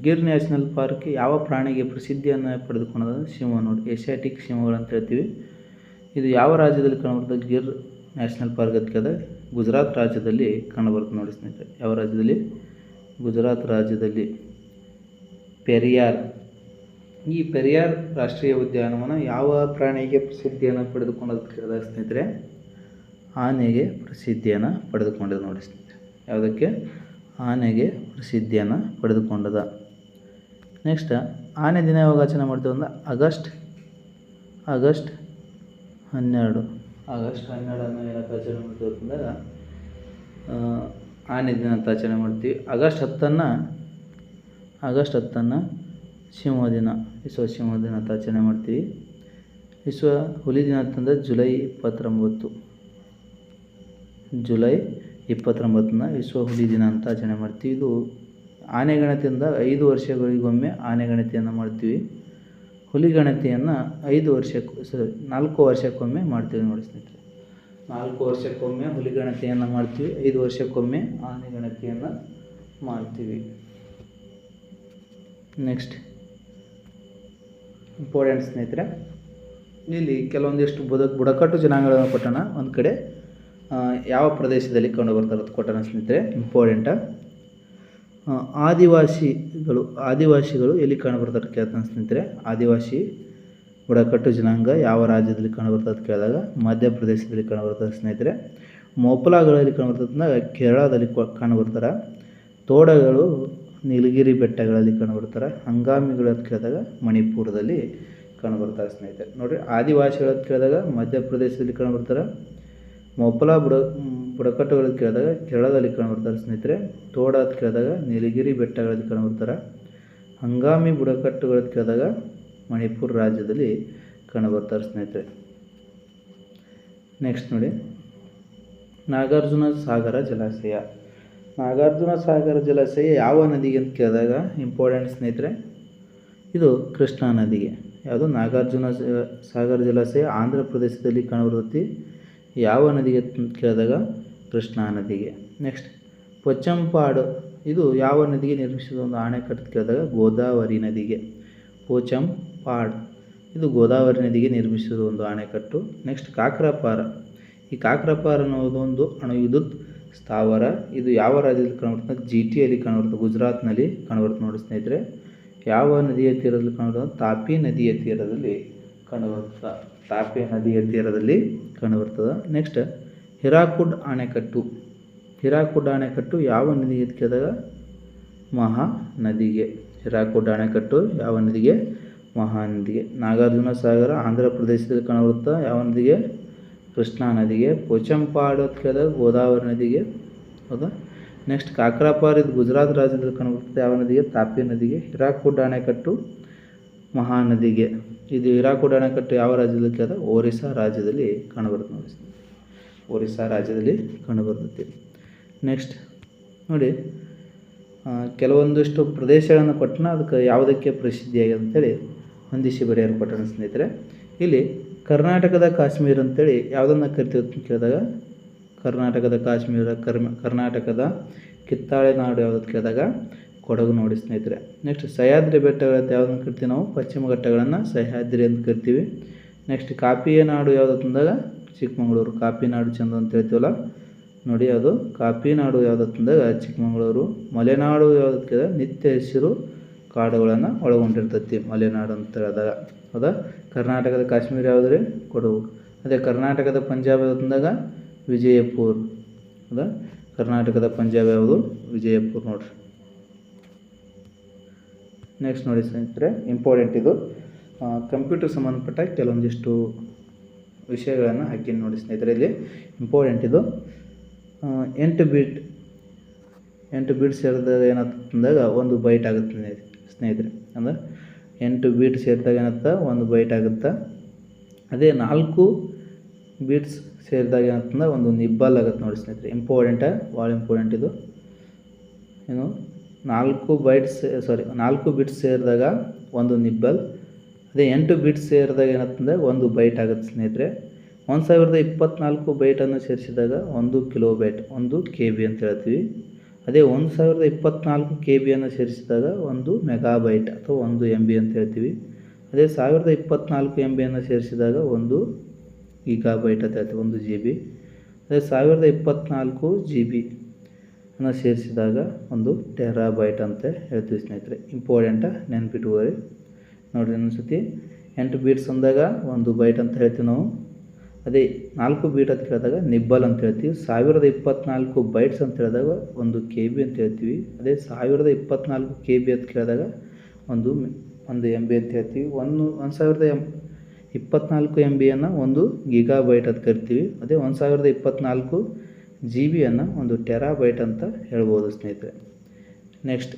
Gir national park ಯಾವ ಪ್ರಾಣಿಗೆ ಪ್ರಸಿದ್ಧಿಯನ್ನು ಪಡೆದುಕೊಂಡದ? ಸಿಂಹ ನೋಡಿ, ಏಷ್ಯಾಟಿಕ್ ಸಿಂಹಗಳು ಅಂತ ಹೇಳ್ತೀವಿ. ಇದು ಯಾವ ರಾಜ್ಯದಲ್ಲಿ ಕಂಡುಬರ್ತದೆ? ಗಿರ್ ನ್ಯಾಷನಲ್ ಪಾರ್ಕ್ ಅದಕ್ಕೆ ಗುಜರಾತ್ ರಾಜ್ಯದಲ್ಲಿ ಕಂಡುಬರ್ತದೆ ನೋಡಿ ಸ್ನೇಹಿತರೆ. ಯಾವ ರಾಜ್ಯದಲ್ಲಿ? ಗುಜರಾತ್ ರಾಜ್ಯದಲ್ಲಿ. ಪೆರಿಯಾರ್. ಈ ಪೆರಿಯಾರ್ ರಾಷ್ಟ್ರೀಯ ಉದ್ಯಾನವನ ಯಾವ ಪ್ರಾಣಿಗೆ ಪ್ರಸಿದ್ಧಿಯನ್ನು ಪಡೆದುಕೊಂಡದ ಸ್ನೇಹಿತರೆ? ಆನೆಗೆ ಪ್ರಸಿದ್ಧಿಯನ್ನು ಪಡೆದುಕೊಂಡಿದೆ ನೋಡಿ ಸ್ನೇಹಿತರೆ. ಯಾವುದಕ್ಕೆ? ಆನೆಗೆ ಪ್ರಸಿದ್ಧಿಯನ್ನು ಪಡೆದುಕೊಂಡದ. ನೆಕ್ಸ್ಟ್ ಆನೆ ದಿನ ಯಾವಾಗ ಆಚರಣೆ ಮಾಡ್ತೀವಿ ಅಂದ್ರೆ ಆಗಸ್ಟ್ 12. ಆಗಸ್ಟ್ 12 ಏನಕ್ಕೆ ಆಚರಣೆ ಮಾಡ್ತೀವಿ ಅಂತಂದಾಗ ಆನೆ ದಿನ ಅಂತ ಆಚರಣೆ ಮಾಡ್ತೀವಿ. ಆಗಸ್ಟ್ 10 ಸಿಂಹ ದಿನ, ವಿಶ್ವ ಸಿಂಹ ದಿನ ಅಂತ ಆಚರಣೆ ಮಾಡ್ತೀವಿ. ವಿಶ್ವ ಹುಲಿ ದಿನ ಅಂತಂದರೆ ಜುಲೈ 29 ವಿಶ್ವ ಹುಲಿ ದಿನ ಅಂತ ಆಚರಣೆ ಮಾಡ್ತೀವಿ. ಇದು ಆನೆ ಗಣತಿಯಿಂದ 5 ವರ್ಷಗಳಿಗೊಮ್ಮೆ ಆನೆ ಗಣತಿಯನ್ನು ಮಾಡ್ತೀವಿ. ಹುಲಿ ಗಣತಿಯನ್ನು 4 ವರ್ಷಕ್ಕೊಮ್ಮೆ ಮಾಡ್ತೀವಿ ನೋಡಿ ಸ್ನೇಹಿತರೆ. 4 ವರ್ಷಕ್ಕೊಮ್ಮೆ ಹುಲಿ ಗಣತಿಯನ್ನು ಮಾಡ್ತೀವಿ, 5 ವರ್ಷಕ್ಕೊಮ್ಮೆ ಆನೆ ಗಣತಿಯನ್ನು ಮಾಡ್ತೀವಿ. ನೆಕ್ಸ್ಟ್ ಇಂಪಾರ್ಟೆಂಟ್ ಸ್ನೇಹಿತರೆ, ಇಲ್ಲಿ ಕೆಲವೊಂದಿಷ್ಟು ಬುಡಕಟ್ಟು ಜನಾಂಗಗಳನ್ನು ಕೊಟ್ಟಣ. ಒಂದು ಕಡೆ ಯಾವ ಪ್ರದೇಶದಲ್ಲಿ ಕಂಡು ಬರ್ತಾರೆ ಕೊಟ್ಟಣ ಸ್ನೇಹಿತರೆ. ಇಂಪಾರ್ಟೆಂಟ ಆದಿವಾಸಿಗಳು ಎಲ್ಲಿ ಕಂಡುಬರ್ತಾರೆ ಕೇಳ್ತಾನೆ ಸ್ನೇಹಿತರೆ. ಆದಿವಾಸಿ ಬುಡಕಟ್ಟು ಜನಾಂಗ ಯಾವ ರಾಜ್ಯದಲ್ಲಿ ಕಂಡುಬರ್ತದೆ ಕೇಳಿದಾಗ ಮಧ್ಯಪ್ರದೇಶದಲ್ಲಿ ಕಂಡುಬರ್ತದೆ ಸ್ನೇಹಿತರೆ. ಮೊಪ್ಲಾಗಳಲ್ಲಿ ಕಂಡುಬರ್ತದೆ ಕೇರಳದಲ್ಲಿ ಕಂಡುಬರ್ತಾರೆ. ತೋಡಗಳು ನೀಲಗಿರಿ ಬೆಟ್ಟಗಳಲ್ಲಿ ಕಂಡುಬರ್ತಾರೆ. ಹಂಗಾಮಿಗಳು ಅಂತ ಕೇಳಿದಾಗ ಮಣಿಪುರದಲ್ಲಿ ಕಂಡುಬರ್ತಾರೆ ಸ್ನೇಹಿತರೆ. ನೋಡಿರಿ, ಆದಿವಾಸಿಗಳು ಅಂತ ಕೇಳಿದಾಗ ಮಧ್ಯಪ್ರದೇಶದಲ್ಲಿ ಕಂಡುಬರ್ತಾರೆ. ಮೊಪ್ಲಾ ಬುಡಕಟ್ಟುಗಳು ಕೇಳಿದಾಗ ಕೇರಳದಲ್ಲಿ ಕಂಡುಬರ್ತಾರೆ ಸ್ನೇಹಿತರೆ. ತೋಡ ಅಂತ ಕೇಳಿದಾಗ ನೀಲಗಿರಿ ಬೆಟ್ಟಗಳಲ್ಲಿ ಕಂಡುಬರ್ತಾರೆ. ಹಂಗಾಮಿ ಬುಡಕಟ್ಟುಗಳು ಕೇಳಿದಾಗ ಮಣಿಪುರ ರಾಜ್ಯದಲ್ಲಿ ಕಂಡುಬರ್ತಾರೆ ಸ್ನೇಹಿತರೆ. ನೆಕ್ಸ್ಟ್ ನೋಡಿ, ನಾಗಾರ್ಜುನ ಸಾಗರ ಜಲಾಶಯ. ನಾಗಾರ್ಜುನ ಸಾಗರ ಜಲಾಶಯ ಯಾವ ನದಿಗೆ ಅಂತ ಕೇಳಿದಾಗ ಇಂಪಾರ್ಟೆಂಟ್ ಸ್ನೇಹಿತರೆ, ಇದು ಕೃಷ್ಣಾ ನದಿಗೆ. ಯಾವುದು? ನಾಗಾರ್ಜುನ ಸಾಗರ ಜಲಾಶಯ ಆಂಧ್ರ ಪ್ರದೇಶದಲ್ಲಿ ಕಂಡುಬರ್ತೈತಿ. ಯಾವ ನದಿಗೆ ಅಂತ ಕೇಳಿದಾಗ ಕೃಷ್ಣಾ ನದಿಗೆ. ನೆಕ್ಸ್ಟ್ ಪೊಚ್ಚಂಪಾಡು, ಇದು ಯಾವ ನದಿಗೆ ನಿರ್ಮಿಸಿದ ಒಂದು ಅಣೆಕಟ್ಟು ಕೇಳಿದಾಗ ಗೋದಾವರಿ ನದಿಗೆ. ಪೋಚಂಪಾಡ್, ಇದು ಗೋದಾವರಿ ನದಿಗೆ ನಿರ್ಮಿಸಿದ ಒಂದು ಅಣೆಕಟ್ಟು. ನೆಕ್ಸ್ಟ್ ಕಾಕ್ರಪಾರ. ಈ ಕಾಕ್ರಪಾರ ಅನ್ನೋದು ಒಂದು ಅಣು ವಿದ್ಯುತ್ ಸ್ಥಾವರ. ಇದು ಯಾವ ರಾಜ್ಯದಲ್ಲಿ ಕಂಡುಬರ್ತದೆ? GTಯಲ್ಲಿ ಕಂಡುಬರ್ತದೆ, ಗುಜರಾತ್ನಲ್ಲಿ ಕಂಡುಬರ್ತದೆ ನೋಡಿ ಸ್ನೇಹಿತರೆ. ಯಾವ ನದಿಯ ತೀರದಲ್ಲಿ ಕಂಡುಬರ್ತದೆ? ತಾಪಿ ನದಿಯ ತೀರದಲ್ಲಿ ಕಂಡುಬರ್ತದೆ. ತಾಪಿ ನದಿಯ ತೀರದಲ್ಲಿ ಕಂಡುಬರ್ತದೆ. ನೆಕ್ಸ್ಟ್ ಹಿರಾಕುಡ್ ಅಣೆಕಟ್ಟು. ಹಿರಾಕುಡ್ ಅಣೆಕಟ್ಟು ಯಾವ ನದಿಗೆ ಕೇಳಿದಾಗ ಮಹಾನದಿಗೆ. ಹಿರಾಕುಡ್ ಅಣೆಕಟ್ಟು ಯಾವ ನದಿಗೆ? ಮಹಾನದಿಗೆ. ನಾಗಾರ್ಜುನ ಸಾಗರ ಆಂಧ್ರ ಪ್ರದೇಶದಲ್ಲಿ ಕಂಡುಬರುತ್ತೆ. ಯಾವ ನದಿಗೆ? ಕೃಷ್ಣಾ ನದಿಗೆ. ಪೋಚಂಪಾಡು ಅಂತ ಕೇಳಿದಾಗ ಗೋದಾವರಿ ನದಿಗೆ. ಹೌದಾ? ನೆಕ್ಸ್ಟ್ ಕಾಕ್ರಾಪಾರ್, ಇದು ಗುಜರಾತ್ ರಾಜ್ಯದಲ್ಲಿ ಕಂಡುಬರ್ತದೆ. ಯಾವ ನದಿಗೆ? ತಾಪಿ ನದಿಗೆ. ಹಿರಾಕುಡ್ ಅಣೆಕಟ್ಟು ಮಹಾನದಿಗೆ. ಇದು ಹಿರಾಕುಡ್ ಅಣೆಕಟ್ಟು ಯಾವ ರಾಜ್ಯದಲ್ಲಿ ಕೇಳಿದಾಗ ಒರಿಸ್ಸಾ ರಾಜ್ಯದಲ್ಲಿ ಕಂಡುಬರುತ್ತೆ ನೋಡಿ. ಒರಿಸ್ಸಾ ರಾಜ್ಯದಲ್ಲಿ ಕಂಡುಬರ್ತೈತಿ. ನೆಕ್ಸ್ಟ್ ನೋಡಿ, ಕೆಲವೊಂದಿಷ್ಟು ಪ್ರದೇಶಗಳನ್ನು ಕೊಟ್ಟಣ, ಅದಕ್ಕೆ ಯಾವುದಕ್ಕೆ ಪ್ರಸಿದ್ಧಿಯಾಗಿದೆ ಅಂತೇಳಿ ಹೊಂದಿಸಿ ಬರೆಯಲು ಕೊಟ್ಟಣ ಸ್ನೇಹಿತರೆ. ಇಲ್ಲಿ ಕರ್ನಾಟಕದ ಕಾಶ್ಮೀರ ಅಂತೇಳಿ ಯಾವುದನ್ನು ಕರಿತೀವಿ ಅಂತ ಕೇಳಿದಾಗ ಕರ್ನಾಟಕದ ಕಾಶ್ಮೀರ. ಕರ್ನಾಟಕದ ಕಿತ್ತಾಳೆ ನಾಡು ಯಾವ್ದು ಕೇಳಿದಾಗ ಕೊಡಗು ನೋಡಿ ಸ್ನೇಹಿತರೆ. ನೆಕ್ಸ್ಟ್ ಸಹ್ಯಾದ್ರಿ ಬೆಟ್ಟಗಳಂತ ಯಾವುದನ್ನು ಕರಿತೀವಿ ನಾವು? ಪಶ್ಚಿಮ ಘಟ್ಟಗಳನ್ನು ಸಹ್ಯಾದ್ರಿ ಅಂತ ಕರಿತೀವಿ. ನೆಕ್ಸ್ಟ್ ಕಾಪಿಯ ನಾಡು ಯಾವುದು ಅಂದಾಗ ಚಿಕ್ಕಮಗಳೂರು. ಕಾಪಿ ನಾಡು ಚಂದ ಅಂತ ಹೇಳ್ತೀವಲ್ಲ ನೋಡಿ, ಅದು ಕಾಪಿ ನಾಡು ಯಾವುದು ಅಂದಾಗ ಚಿಕ್ಕಮಗಳೂರು. ಮಲೆನಾಡು ಯಾವುದು ಕೇಳಿದಾಗ ನಿತ್ಯ ಹಸಿರು ಕಾಡುಗಳನ್ನು ಒಳಗೊಂಡಿರ್ತೈತಿ ಮಲೆನಾಡು ಅಂತ ಹೇಳಿದಾಗ. ಹೌದಾ? ಕರ್ನಾಟಕದ ಕಾಶ್ಮೀರ ಯಾವುದ್ರಿ? ಕೊಡಗು. ಅದೇ ಕರ್ನಾಟಕದ ಪಂಜಾಬ್ ಯಾವುದು ಅಂದಾಗ ವಿಜಯಪುರ. ಹೌದಾ? ಕರ್ನಾಟಕದ ಪಂಜಾಬ್ ಯಾವುದು? ವಿಜಯಪುರ ನೋಡ್ರಿ. ನೆಕ್ಸ್ಟ್ ನೋಡಿ ಸ್ನೇಹಿತರೆ, ಇಂಪಾರ್ಟೆಂಟ್ ಇದು ಕಂಪ್ಯೂಟರ್ ಸಂಬಂಧಪಟ್ಟ ಕೆಲವೊಂದಿಷ್ಟು ವಿಷಯಗಳನ್ನು ಹಾಕಿ ನೋಡಿ ಸ್ನೇಹಿತರೆ. ಇಲ್ಲಿ ಇಂಪಾರ್ಟೆಂಟ್ ಇದು 8 ಬೀಟ್ ಸೇರಿದಾಗ ಏನಾಗ್ತಂದಾಗ 1 ಬೈಟ್ ಆಗುತ್ತೆ ಸ್ನೇಹಿತರೆ. ಅಂದ್ರೆ 8 ಬೀಟ್ ಸೇರಿದಾಗ ಏನಾಗ್ತದೆ 1 ಬೈಟ್ ಆಗುತ್ತೆ. ಅದೇ 4 ಬೀಟ್ಸ್ ಸೇರಿದಾಗ ಏನಾಗ್ತಂದ್ರೆ 1 ನಿಬ್ಬಲ್ ಆಗುತ್ತೆ ನೋಡಿ ಸ್ನೇಹಿತರೆ. ಭಾಳ ಇಂಪಾರ್ಟೆಂಟ್ ಇದು. ಏನು 4 ಬಿಟ್ಸ್ ಸೇರಿದಾಗ 1 ನಿಬ್ಬಲ್. ಅದೇ 8 ಬಿಟ್ಸ್ ಸೇರಿದಾಗ ಏನಾಗ್ತಂದ್ರೆ 1 ಬೈಟ್ ಆಗುತ್ತೆ ಸ್ನೇಹಿತರೆ. 1024 ಬೈಟನ್ನು ಸೇರಿಸಿದಾಗ 1 ಕಿಲೋಬೈಟ್ 1 KB ಅಂತ ಹೇಳ್ತೀವಿ. ಅದೇ 1024 KBಯನ್ನು ಸೇರಿಸಿದಾಗ 1 ಮೆಗಾಬೈಟ್ ಅಥವಾ 1 MB ಅಂತ ಹೇಳ್ತೀವಿ. ಅದೇ 1024 MBಯನ್ನು ಸೇರಿಸಿದಾಗ 1 ಗೀಗಾಬೈಟ್ ಅಂತ ಹೇಳ್ತೀವಿ, 1 GB. ಅದೇ 1024 GB ಅನ್ನು ಸೇರಿಸಿದಾಗ 1 ಟೆರಾಬೈಟ್ ಅಂತ ಹೇಳ್ತೀವಿ ಸ್ನೇಹಿತರೆ. ಇಂಪಾರ್ಟೆಂಟ, ನೆನ್ಪಿಟ್ಕೋರಿ ನೋಡಿರಿ. ಇನ್ನೊಂದ್ಸತಿ 8 ಬೀಟ್ಸ್ ಅಂದಾಗ 1 ಬೈಟ್ ಅಂತ ಹೇಳ್ತೀವಿ ನಾವು. ಅದೇ 4 ಬೀಟ್ ಅಂತ ಹೇಳಿದಾಗ ನಿಬ್ಬಲ್ ಅಂತ ಹೇಳ್ತೀವಿ. 1024 ಬೈಟ್ಸ್ ಅಂತ ಹೇಳಿದಾಗ 1 KB ಅಂತ ಹೇಳ್ತೀವಿ. ಅದೇ 1024 KB ಅಂತ ಕೇಳಿದಾಗ 1 MB ಅಂತ ಹೇಳ್ತೀವಿ. 1024 MBಯನ್ನು 1 ಗೀಗಾಬೈಟ್ ಅಂತ ಕರಿತೀವಿ. ಅದೇ 1024 GBಯನ್ನು 1 ಟೆರಾಬೈಟ್ ಅಂತ ಹೇಳ್ಬೋದು ಸ್ನೇಹಿತರೆ. ನೆಕ್ಸ್ಟ್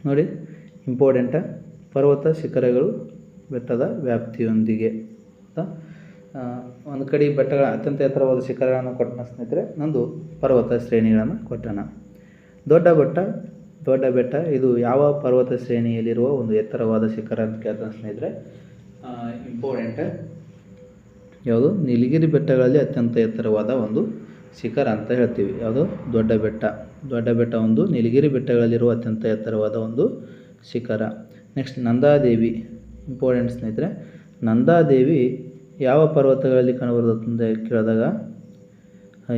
ನೋಡಿ, ಇಂಪಾರ್ಟೆಂಟ ಪರ್ವತ ಶಿಖರಗಳು ಬೆಟ್ಟದ ವ್ಯಾಪ್ತಿಯೊಂದಿಗೆ. ಒಂದು ಕಡೆ ಬೆಟ್ಟಗಳ ಅತ್ಯಂತ ಎತ್ತರವಾದ ಶಿಖರಗಳನ್ನು ಕೊಟ್ಟಣ ಸ್ನೇಹಿತರೆ. ನಂದು ಪರ್ವತ ಶ್ರೇಣಿಗಳನ್ನು ಕೊಟ್ಟಣ. ದೊಡ್ಡ ಬೆಟ್ಟ ಇದು ಯಾವ ಪರ್ವತ ಶ್ರೇಣಿಯಲ್ಲಿರುವ ಒಂದು ಎತ್ತರವಾದ ಶಿಖರ ಅಂತ ಕೇಳ್ತಾನೆ ಸ್ನೇಹಿತರೆ. ಇಂಪಾರ್ಟೆಂಟ್ ಯಾವುದು? ನೀಲಗಿರಿ ಬೆಟ್ಟಗಳಲ್ಲಿ ಅತ್ಯಂತ ಎತ್ತರವಾದ ಒಂದು ಶಿಖರ ಅಂತ ಹೇಳ್ತೀವಿ. ಯಾವುದು? ದೊಡ್ಡ ಬೆಟ್ಟ ಒಂದು ನೀಲಗಿರಿ ಬೆಟ್ಟಗಳಲ್ಲಿರುವ ಅತ್ಯಂತ ಎತ್ತರವಾದ ಒಂದು ಶಿಖರ. ನೆಕ್ಸ್ಟ್ ನಂದಾದೇವಿ, ಇಂಪಾರ್ಟೆಂಟ್ ಸ್ನೇಹಿತರೆ. ನಂದಾದೇವಿ ಯಾವ ಪರ್ವತಗಳಲ್ಲಿ ಕಂಡುಬರುತ್ತದೆ ಅಂತ ಕೇಳಿದಾಗ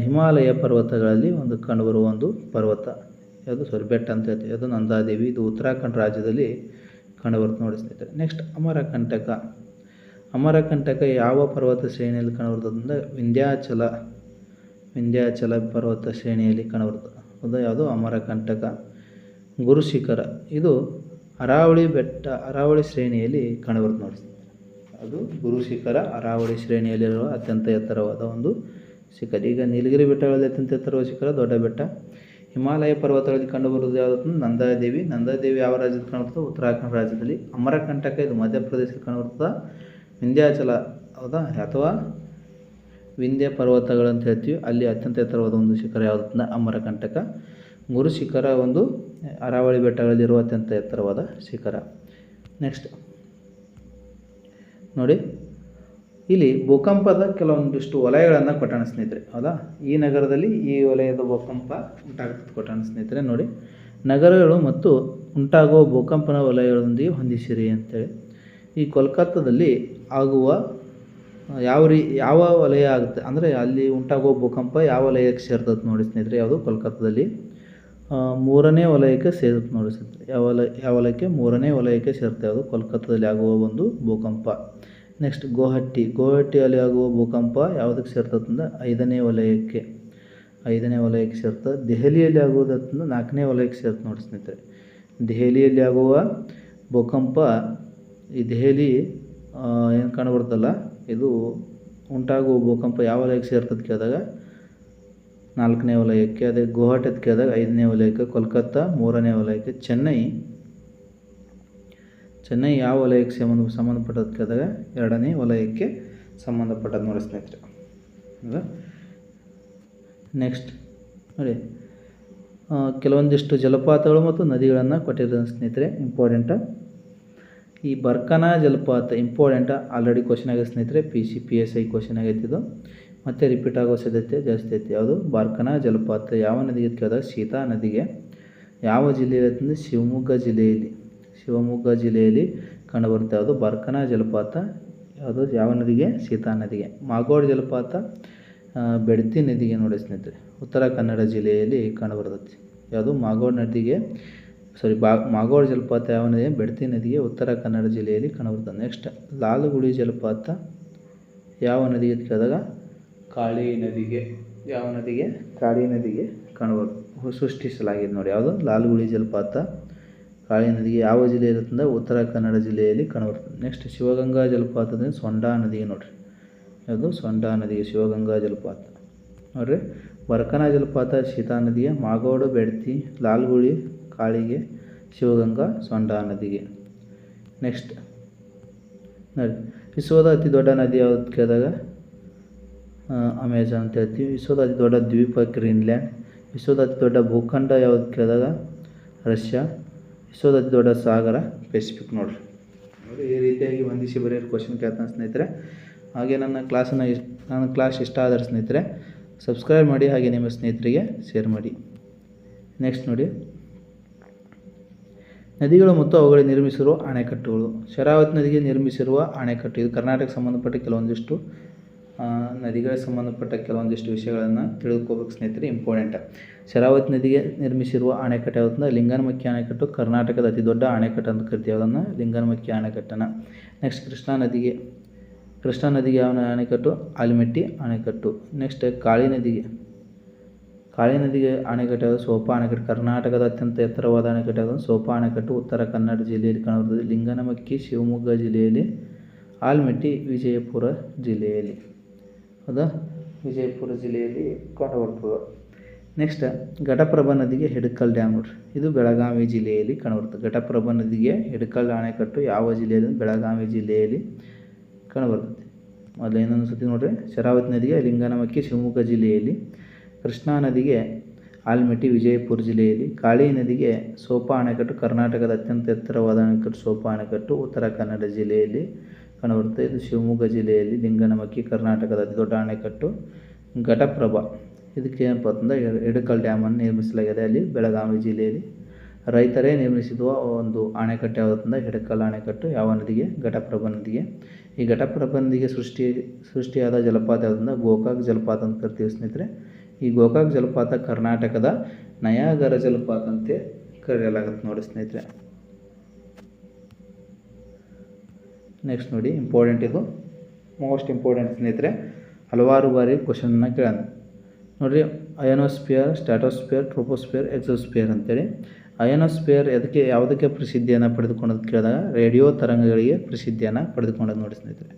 ಹಿಮಾಲಯ ಪರ್ವತಗಳಲ್ಲಿ ಕಂಡುಬರುವ ಒಂದು ಪರ್ವತ ಬೆಟ್ಟ ಅಂತ ಹೇಳ್ತೀವಿ. ಅದು ನಂದಾದೇವಿ. ಇದು ಉತ್ತರಾಖಂಡ್ ರಾಜ್ಯದಲ್ಲಿ ಕಂಡುಬರುತ್ತೆ ನೋಡಿ ಸ್ನೇಹಿತರೆ. ನೆಕ್ಸ್ಟ್ ಅಮರಕಂಟಕ ಯಾವ ಪರ್ವತ ಶ್ರೇಣಿಯಲ್ಲಿ ಕಂಡುಬರ್ತದೆ ಅಂದರೆ ವಿಂಧ್ಯಾಚಲ ಪರ್ವತ ಶ್ರೇಣಿಯಲ್ಲಿ ಕಂಡುಬರ್ತದೆ. ಅದು ಯಾವುದು? ಅಮರಕಂಟಕ. ಗುರುಶಿಖರ ಇದು ಅರಾವಳಿ ಶ್ರೇಣಿಯಲ್ಲಿ ಕಂಡುಬರುತ್ತೆ ನೋಡಿ. ಅದು ಗುರುಶಿಖರ ಅರಾವಳಿ ಶ್ರೇಣಿಯಲ್ಲಿರುವ ಅತ್ಯಂತ ಎತ್ತರವಾದ ಒಂದು ಶಿಖರ. ಈಗ ನೀಲಗಿರಿ ಬೆಟ್ಟಗಳಲ್ಲಿ ಅತ್ಯಂತ ಎತ್ತರವಾದ ಶಿಖರ ದೊಡ್ಡ ಬೆಟ್ಟ. ಹಿಮಾಲಯ ಪರ್ವತಗಳಲ್ಲಿ ಕಂಡುಬರುವುದು ಯಾವುದು? ನಂದಾದೇವಿ ಯಾವ ರಾಜ್ಯದಲ್ಲಿ ಕಂಡುಬರ್ತದೆ? ಉತ್ತರಾಖಂಡ್ ರಾಜ್ಯದಲ್ಲಿ. ಅಮರಕಂಟಕ ಇದು ಮಧ್ಯಪ್ರದೇಶದಲ್ಲಿ ಕಂಡುಬರ್ತದೆ. ವಿಂಧ್ಯಾಚಲ ಹೌದಾ, ಅಥವಾ ವಿಂಧ್ಯ ಪರ್ವತಗಳು ಅಂತ ಹೇಳ್ತೀವಿ. ಅಲ್ಲಿ ಅತ್ಯಂತ ಎತ್ತರವಾದ ಒಂದು ಶಿಖರ ಯಾವುದಂದ್ರೆ ಅಮರಕಂಟಕ. ಗುರುಶಿಖರ ಅರಾವಳಿ ಬೆಟ್ಟಗಳಲ್ಲಿರುವ ಅತ್ಯಂತ ಎತ್ತರವಾದ ಶಿಖರ. ನೆಕ್ಸ್ಟ್ ನೋಡಿ, ಇಲ್ಲಿ ಭೂಕಂಪದ ಕೆಲವೊಂದಿಷ್ಟು ವಲಯಗಳನ್ನು ಕೊಟ್ಟಣ ಸ್ನೇಹಿತರೆ. ಹೌದಾ, ಈ ನಗರದಲ್ಲಿ ಈ ವಲಯದ ಭೂಕಂಪ ಉಂಟಾಗ್ತದೆ ಕೊಟ್ಟಣ ಸ್ನೇಹಿತರೆ. ನೋಡಿ, ನಗರಗಳು ಮತ್ತು ಉಂಟಾಗುವ ಭೂಕಂಪನ ವಲಯಗಳೊಂದಿಗೆ ಹೊಂದಿಸಿರಿ ಅಂತೇಳಿ. ಈ ಕೋಲ್ಕತ್ತಾದಲ್ಲಿ ಆಗುವ ಯಾವ ವಲಯ ಆಗುತ್ತೆ ಅಂದರೆ ಅಲ್ಲಿ ಉಂಟಾಗುವ ಭೂಕಂಪ ಯಾವ ವಲಯಕ್ಕೆ ಸೇರ್ತದೆ ನೋಡಿ ಸ್ನೇಹಿತರೆ. ಯಾವುದು? ಕೋಲ್ಕತ್ತಾದಲ್ಲಿ 3ನೇ ವಲಯಕ್ಕೆ ಸೇರುತ್ತೆ ನೋಡಿ ಸ್ನೇಹಿತರೆ. ಯಾವ ವಲಯಕ್ಕೆ? 3ನೇ ವಲಯಕ್ಕೆ ಸೇರುತ್ತೆ. ಯಾವುದು? ಕೋಲ್ಕತ್ತಾದಲ್ಲಿ ಆಗುವ ಒಂದು ಭೂಕಂಪ. ನೆಕ್ಸ್ಟ್ ಗುವಾಹಟಿಯಲ್ಲಿ ಆಗುವ ಭೂಕಂಪ ಯಾವುದಕ್ಕೆ ಸೇರ್ತದೆ ಅಂದರೆ 5ನೇ ವಲಯಕ್ಕೆ ಸೇರ್ತದೆ. ದೆಹಲಿಯಲ್ಲಿ ಆಗುವುದಂತಂದ್ರೆ 4ನೇ ವಲಯಕ್ಕೆ ಸೇರ್ತದೆ ನೋಡಿ ಸ್ನೇಹಿತರೆ. ದೆಹಲಿಯಲ್ಲಿ ಆಗುವ ಭೂಕಂಪ, ಈ ದೆಹಲಿ ಏನು ಕಂಡುಬರ್ತಲ್ಲ, ಇದು ಉಂಟಾಗುವ ಭೂಕಂಪ ಯಾವ ವಲಯಕ್ಕೆ ಸೇರ್ತದೆ ಕೇಳಿದಾಗ 4ನೇ ವಲಯಕ್ಕೆ. ಅದೇ ಗುವಾಹಟಿ ಅಂತ ಕೇಳಿದಾಗ 5ನೇ ವಲಯಕ್ಕೆ. ಕೋಲ್ಕತ್ತಾ 3ನೇ ವಲಯಕ್ಕೆ. ಚೆನ್ನೈ ಯಾವ ವಲಯಕ್ಕೆ ಸಂಬಂಧಪಟ್ಟದ್ದು ಕೇಳಿದಾಗ 2ನೇ ವಲಯಕ್ಕೆ ಸಂಬಂಧಪಟ್ಟದ್ದು ನೋಡಿ ಸ್ನೇಹಿತರೆ. ನೆಕ್ಸ್ಟ್ ನೋಡಿ, ಕೆಲವೊಂದಿಷ್ಟು ಜಲಪಾತಗಳು ಮತ್ತು ನದಿಗಳನ್ನು ಕೊಟ್ಟಿದ್ದಾರೆ ಸ್ನೇಹಿತರೆ. ಇಂಪಾರ್ಟೆಂಟ ಈ ಬರ್ಕನಾ ಜಲಪಾತ ಇಂಪಾರ್ಟೆಂಟ. ಆಲ್ರೆಡಿ ಕ್ವಶನ್ ಆಗಿದೆ ಸ್ನೇಹಿತರೆ. PSI ಕ್ವಶನ್ ಆಗೈತೆ. ಇದು ಮತ್ತೆ ರಿಪೀಟ್ ಆಗೋ ಸಾಧ್ಯತೆ ಜಾಸ್ತಿ ಐತಿ. ಯಾವುದು? ಬರ್ಕನಾ ಜಲಪಾತ ಯಾವ ನದಿಗೆ ಕೇಳಿದಾಗ ಸೀತಾ ನದಿಗೆ. ಯಾವ ಜಿಲ್ಲೆಯಲ್ಲಿ ಅಂತಂದರೆ ಶಿವಮೊಗ್ಗ ಜಿಲ್ಲೆಯಲ್ಲಿ ಕಂಡುಬರುತ್ತೆ. ಯಾವುದು? ಬರ್ಕನಾ ಜಲಪಾತ. ಯಾವುದು? ಯಾವ ನದಿಗೆ? ಸೀತಾ ನದಿಗೆ. ಮಾಗೋಡ್ ಜಲಪಾತ ಬೆಡ್ತಿ ನದಿಗೆ ನೋಡಿ ಸ್ನೇಹಿತರೆ. ಉತ್ತರ ಕನ್ನಡ ಜಿಲ್ಲೆಯಲ್ಲಿ ಕಂಡುಬರ್ತದೆ. ಯಾವುದು? ಮಾಗೋಡ್ ಜಲಪಾತ ಯಾವ ನದಿಗೆ? ಬೆಡ್ತಿ ನದಿಗೆ, ಉತ್ತರ ಕನ್ನಡ ಜಿಲ್ಲೆಯಲ್ಲಿ ಕಂಡುಬರ್ತದೆ. ನೆಕ್ಸ್ಟ್ ಲಾಲ್ಗುಡಿ ಜಲಪಾತ ಯಾವ ನದಿಗೆ ಕೇಳಿದಾಗ ಕಾಳಿ ನದಿಗೆ. ಯಾವ ನದಿಗೆ? ಕಾಳಿ ನದಿಗೆ ಸೃಷ್ಟಿಸಲಾಗಿದೆ ನೋಡಿ. ಯಾವುದು? ಲಾಲ್ಗುಡಿ ಜಲಪಾತ ಕಾಳಿ ನದಿಗೆ. ಯಾವ ಜಿಲ್ಲೆ ಇರುತ್ತಂದ್ರೆ ಉತ್ತರ ಕನ್ನಡ ಜಿಲ್ಲೆಯಲ್ಲಿ ಕಂಡುಬರ್ತದೆ. ನೆಕ್ಸ್ಟ್ ಶಿವಗಂಗಾ ಜಲಪಾತದಿಂದ ಸೊಂಡಾ ನದಿಗೆ ನೋಡ್ರಿ. ಅದು ಸೊಂಡಾ ನದಿಗೆ ಶಿವಗಂಗಾ ಜಲಪಾತ. ನೋಡಿರಿ, ಬರ್ಕನಾ ಜಲಪಾತ ಶೀತಾ ನದಿಗೆ, ಮಾಗೋಡು ಬೆಡ್ತಿ, ಲಾಲ್ಗುಳಿ ಕಾಳಿಗೆ, ಶಿವಗಂಗಾ ಸೊಂಡಾ ನದಿಗೆ. ನೆಕ್ಸ್ಟ್ ನೋಡಿ, ವಿಶ್ವದ ಅತಿ ದೊಡ್ಡ ನದಿ ಯಾವ್ದು ಕೇಳಿದಾಗ ಅಮೆಜಾನ್ ಅಂತ ಹೇಳ್ತೀವಿ. ವಿಶ್ವದ ಅತಿ ದೊಡ್ಡ ದ್ವೀಪ ಗ್ರೀನ್ಲ್ಯಾಂಡ್. ವಿಶ್ವದ ಅತಿ ದೊಡ್ಡ ಭೂಖಂಡ ಯಾವ್ದು ಕೇಳಿದಾಗ ರಷ್ಯಾ. ವಿಶ್ವದ ಅತಿ ದೊಡ್ಡ ಸಾಗರ ಪೆಸಿಫಿಕ್. ನೋಡಿ, ಈ ರೀತಿಯಾಗಿ ಹೊಂದಿಸಿ ಬರೆಯೋರು ಕ್ವಶನ್ ಕೇಳ್ತಾನೆ ಸ್ನೇಹಿತರೆ. ಹಾಗೆ ನನ್ನ ಕ್ಲಾಸ್ ಇಷ್ಟ ಆದರೆ ಸ್ನೇಹಿತರೆ ಸಬ್ಸ್ಕ್ರೈಬ್ ಮಾಡಿ, ಹಾಗೆ ನಿಮ್ಮ ಸ್ನೇಹಿತರಿಗೆ ಶೇರ್ ಮಾಡಿ. ನೆಕ್ಸ್ಟ್ ನೋಡಿ, ನದಿಗಳು ಮತ್ತು ಅವುಗಳಿಗೆ ನಿರ್ಮಿಸಿರುವ ಅಣೆಕಟ್ಟುಗಳು. ಶರಾವತಿ ನದಿಗೆ ನಿರ್ಮಿಸಿರುವ ಅಣೆಕಟ್ಟು. ಇದು ಕರ್ನಾಟಕಕ್ಕೆ ಸಂಬಂಧಪಟ್ಟ ಕೆಲವೊಂದಿಷ್ಟು ನದಿಗಳಿಗೆ ಸಂಬಂಧಪಟ್ಟ ಕೆಲವೊಂದಿಷ್ಟು ವಿಷಯಗಳನ್ನು ತಿಳ್ಕೊಬೇಕು ಸ್ನೇಹಿತರೆ, ಇಂಪಾರ್ಟೆಂಟ್. ಶರಾವತಿ ನದಿಗೆ ನಿರ್ಮಿಸಿರುವ ಅಣೆಕಟ್ಟು ಯಾವುದಂದ್ರೆ ಲಿಂಗನಮಕ್ಕಿ ಅಣೆಕಟ್ಟು. ಕರ್ನಾಟಕದ ಅತಿ ದೊಡ್ಡ ಅಣೆಕಟ್ಟು ಅಂತ ಕರಿತೀವಿ ಅದನ್ನು, ಲಿಂಗನಮಕ್ಕಿ ಅಣೆಕಟ್ಟನ್ನು. ನೆಕ್ಸ್ಟ್ ಕೃಷ್ಣಾ ನದಿಗೆ ಯಾವ ಅಣೆಕಟ್ಟು? ಆಲಮಟ್ಟಿ ಅಣೆಕಟ್ಟು. ನೆಕ್ಸ್ಟ್ ಕಾಳಿ ನದಿಗೆ ಅಣೆಕಟ್ಟು ಯಾವುದು? ಸೋಪಾ ಅಣೆಕಟ್ಟು. ಕರ್ನಾಟಕದ ಅತ್ಯಂತ ಎತ್ತರವಾದ ಅಣೆಕಟ್ಟು ಯಾವುದು? ಸೋಪಾ ಅಣೆಕಟ್ಟು. ಉತ್ತರ ಕನ್ನಡ ಜಿಲ್ಲೆಯಲ್ಲಿ ಕಾಣಬರುತ್ತದೆ. ಲಿಂಗನಮಕ್ಕಿ ಶಿವಮೊಗ್ಗ ಜಿಲ್ಲೆಯಲ್ಲಿ, ಆಲಮಟ್ಟಿ ವಿಜಯಪುರ ಜಿಲ್ಲೆಯಲ್ಲಿ. ಹೌದಾ, ವಿಜಯಪುರ ಜಿಲ್ಲೆಯಲ್ಲಿ ಕಂಡುಬರ್ತದೆ. ನೆಕ್ಸ್ಟ್ ಘಟಪ್ರಭಾ ನದಿಗೆ ಹಿಡಕಲ್ ಡ್ಯಾಮ್. ನೋಡ್ರಿ, ಇದು ಬೆಳಗಾವಿ ಜಿಲ್ಲೆಯಲ್ಲಿ ಕಾಣಬರ್ತದೆ. ಘಟಪ್ರಭಾ ನದಿಗೆ ಹಿಡಕಲ್ ಅಣೆಕಟ್ಟು ಯಾವ ಜಿಲ್ಲೆಯಲ್ಲಿ? ಬೆಳಗಾವಿ ಜಿಲ್ಲೆಯಲ್ಲಿ ಕಾಣಬರ್ತದೆ. ಮೊದಲು ಇನ್ನೊಂದು ಸತಿ ನೋಡ್ರಿ, ಶರಾವತಿ ನದಿಗೆ ಲಿಂಗನಮಕ್ಕಿ ಶಿವಮೊಗ್ಗ ಜಿಲ್ಲೆಯಲ್ಲಿ, ಕೃಷ್ಣಾ ನದಿಗೆ ಆಲಮಟ್ಟಿ ವಿಜಯಪುರ ಜಿಲ್ಲೆಯಲ್ಲಿ, ಕಾಳಿ ನದಿಗೆ ಸೋಪಾ ಅಣೆಕಟ್ಟು. ಕರ್ನಾಟಕದ ಅತ್ಯಂತ ಎತ್ತರವಾದ ಅಣೆಕಟ್ಟು ಸೋಪಾ ಅಣೆಕಟ್ಟು, ಉತ್ತರ ಕನ್ನಡ ಜಿಲ್ಲೆಯಲ್ಲಿ ಕಾಣಬರುತ್ತೆ. ಇದು ಶಿವಮೊಗ್ಗ ಜಿಲ್ಲೆಯಲ್ಲಿ. ಲಿಂಗನಮಕ್ಕಿ ಕರ್ನಾಟಕದ ಅತಿ ದೊಡ್ಡ ಅಣೆಕಟ್ಟು. ಘಟಪ್ರಭಾ ಇದಕ್ಕೆ ಏನಪ್ಪ ಅಂತಂದರೆ ಹಿಡಕಲ್ ಡ್ಯಾಮನ್ನು ನಿರ್ಮಿಸಲಾಗಿದೆ ಅಲ್ಲಿ ಬೆಳಗಾವಿ ಜಿಲ್ಲೆಯಲ್ಲಿ. ರೈತರೇ ನಿರ್ಮಿಸಿರುವ ಒಂದು ಅಣೆಕಟ್ಟು ಯಾವುದಂದ್ರೆ ಹಿಡಕಲ್ ಅಣೆಕಟ್ಟು. ಯಾವ ನದಿಗೆ? ಘಟಪ್ರಭಾ ನದಿಗೆ. ಈ ಘಟಪ್ರಭಾ ನದಿಗೆ ಸೃಷ್ಟಿಯಾದ ಜಲಪಾತ ಯಾವುದಂದ್ರೆ ಗೋಕಾಕ್ ಜಲಪಾತ ಅಂತ ಕರಿತೀವಿ ಸ್ನೇಹಿತರೆ. ಈ ಗೋಕಾಕ್ ಜಲಪಾತ ಕರ್ನಾಟಕದ ನಯಾಗರ ಜಲಪಾತ ಅಂತ ಕರೆಯಲಾಗುತ್ತೆ ನೋಡಿ ಸ್ನೇಹಿತರೆ. ನೆಕ್ಸ್ಟ್ ನೋಡಿ, ಇಂಪಾರ್ಟೆಂಟ್, ಇದು ಮೋಸ್ಟ್ ಇಂಪಾರ್ಟೆಂಟ್ ಸ್ನೇಹಿತರೆ. ಹಲವಾರು ಬಾರಿ ಕ್ವಶನ್ನ ಕೇಳೋಣ ನೋಡಿರಿ. ಅಯನೋಸ್ಫಿಯರ್, ಸ್ಟ್ಯಾಟೋಸ್ಫಿಯರ್, ಟ್ರೋಪೋಸ್ಫಿಯರ್, ಎಕ್ಸೋಸ್ಫಿಯರ್ ಅಂತೇಳಿ. ಅಯನೋಸ್ಫಿಯರ್ ಯಾವುದಕ್ಕೆ ಪ್ರಸಿದ್ಧಿಯನ್ನು ಪಡೆದುಕೊಂಡದ್ದು ಕೇಳಿದಾಗ ರೇಡಿಯೋ ತರಂಗಗಳಿಗೆ ಪ್ರಸಿದ್ಧಿಯನ್ನು ಪಡೆದುಕೊಂಡದ್ದು ನೋಡಿ ಸ್ನೇಹಿತರೆ.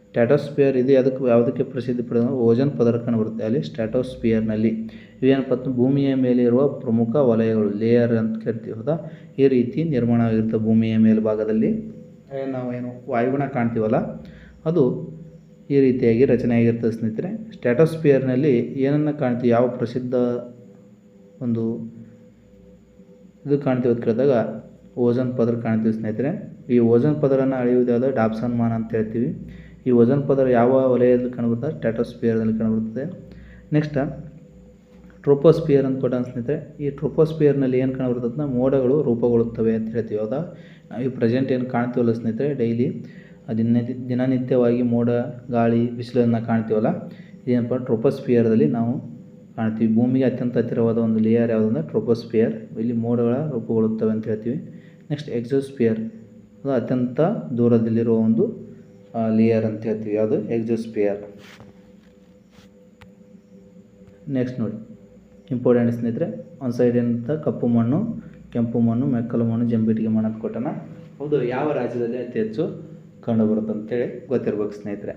ಸ್ಟ್ಯಾಟೋಸ್ಫಿಯರ್ ಇದು ಯಾವುದಕ್ಕೆ ಪ್ರಸಿದ್ಧಿ ಪಡೆದ? ಓಜೋನ್ ಪದರ ಕಂಡುಬರುತ್ತೆ ಅಲ್ಲಿ ಸ್ಟ್ಯಾಟೋಸ್ಫಿಯರ್ನಲ್ಲಿ. ಇವೇನಪ್ಪ ಭೂಮಿಯ ಮೇಲೆ ಇರುವ ಪ್ರಮುಖ ವಲಯಗಳು, ಲೇಯರ್ ಅಂತ ಕರಿತೀವಿ. ಹೌದಾ, ಈ ರೀತಿ ನಿರ್ಮಾಣ ಆಗಿರುತ್ತೆ ಭೂಮಿಯ ಮೇಲ್ಭಾಗದಲ್ಲಿ. ನಾವೇನು ವಾಯುಗುಣ ಕಾಣ್ತೀವಲ್ಲ ಅದು ಈ ರೀತಿಯಾಗಿ ರಚನೆ ಆಗಿರ್ತದೆ ಸ್ನೇಹಿತರೆ. ಸ್ಟ್ಯಾಟೋಸ್ಫಿಯರ್ನಲ್ಲಿ ಏನನ್ನು ಕಾಣ್ತೀವಿ? ಯಾವ ಪ್ರಸಿದ್ಧ ಒಂದು ಇದು ಕಾಣ್ತೀವಿ ಅಂತ ಕೇಳಿದಾಗ ಓಜೋನ್ ಪದರ ಕಾಣ್ತೀವಿ ಸ್ನೇಹಿತರೆ. ಈ ಓಜೋನ್ ಪದರನ್ನು ಅಳೆಯುವುದು ಯಾವುದು? ಡಾಪ್ಸನ್ ಮಾನ ಅಂತ ಹೇಳ್ತೀವಿ. ಈ ಓಜೋನ್ ಪದರ ಯಾವ ವಲಯದಲ್ಲಿ ಕಂಡುಬರ್ತದೆ? ಸ್ಟ್ಯಾಟೋಸ್ಫಿಯರ್ನಲ್ಲಿ ಕಂಡುಬರ್ತದೆ. ನೆಕ್ಸ್ಟ್ ಟ್ರೋಪೋಸ್ಫಿಯರ್ ಅಂತ ಕೊಟ್ಟ ಸ್ನೇಹಿತರೆ. ಈ ಟ್ರೋಪೋಸ್ಫಿಯರ್ನಲ್ಲಿ ಏನು ಕಾಣಬರ್ತದೆ? ಮೋಡಗಳು ರೂಪುಗೊಳ್ಳುತ್ತವೆ ಅಂತ ಹೇಳ್ತೀವಿ. ಹೌದಾ, ನಾವು ಈ ಪ್ರೆಸೆಂಟ್ ಏನು ಕಾಣ್ತೀವಲ್ಲ ಸ್ನೇಹಿತರೆ, ಡೈಲಿ ದಿನನಿತ್ಯವಾಗಿ ಮೋಡ, ಗಾಳಿ, ಬಿಸಿಲನ್ನು ಕಾಣ್ತೀವಲ್ಲ, ಇದೇನಪ್ಪ ಟ್ರೋಪೋಸ್ಫಿಯರ್ದಲ್ಲಿ ನಾವು ಕಾಣ್ತೀವಿ. ಭೂಮಿಗೆ ಅತ್ಯಂತ ಹತ್ತಿರವಾದ ಒಂದು ಲೇಯರ್ ಯಾವುದಂದ್ರೆ ಟ್ರೋಪೋಸ್ಫಿಯರ್. ಇಲ್ಲಿ ಮೋಡಗಳ ರೂಪುಗೊಳ್ಳುತ್ತವೆ ಅಂತ ಹೇಳ್ತೀವಿ. ನೆಕ್ಸ್ಟ್ ಎಕ್ಸೋಸ್ಫಿಯರ್, ಅದು ಅತ್ಯಂತ ದೂರದಲ್ಲಿರುವ ಒಂದು ಲೇಯರ್ ಅಂತ ಹೇಳ್ತೀವಿ. ಯಾವುದು? ಎಕ್ಸೋಸ್ಫಿಯರ್. ನೆಕ್ಸ್ಟ್ ನೋಡಿ, ಇಂಪಾರ್ಟೆಂಟ್ ಸ್ನೇಹಿತರೆ. ಒಂದು ಸೈಡ್ ಏನಂತ ಕಪ್ಪು ಮಣ್ಣು, ಕೆಂಪು ಮಣ್ಣು, ಮೆಕ್ಕಲು ಮಣ್ಣು, ಜಂಬಿಟ್ಟಿಗೆ ಮಣ್ಣು ಅಂತ ಕೊಟ್ಟನ. ಹೌದು, ಯಾವ ರಾಜ್ಯದಲ್ಲಿ ಅತಿ ಹೆಚ್ಚು ಕಂಡುಬರುತ್ತೆ ಅಂತೇಳಿ ಗೊತ್ತಿರ್ಬೇಕು ಸ್ನೇಹಿತರೆ.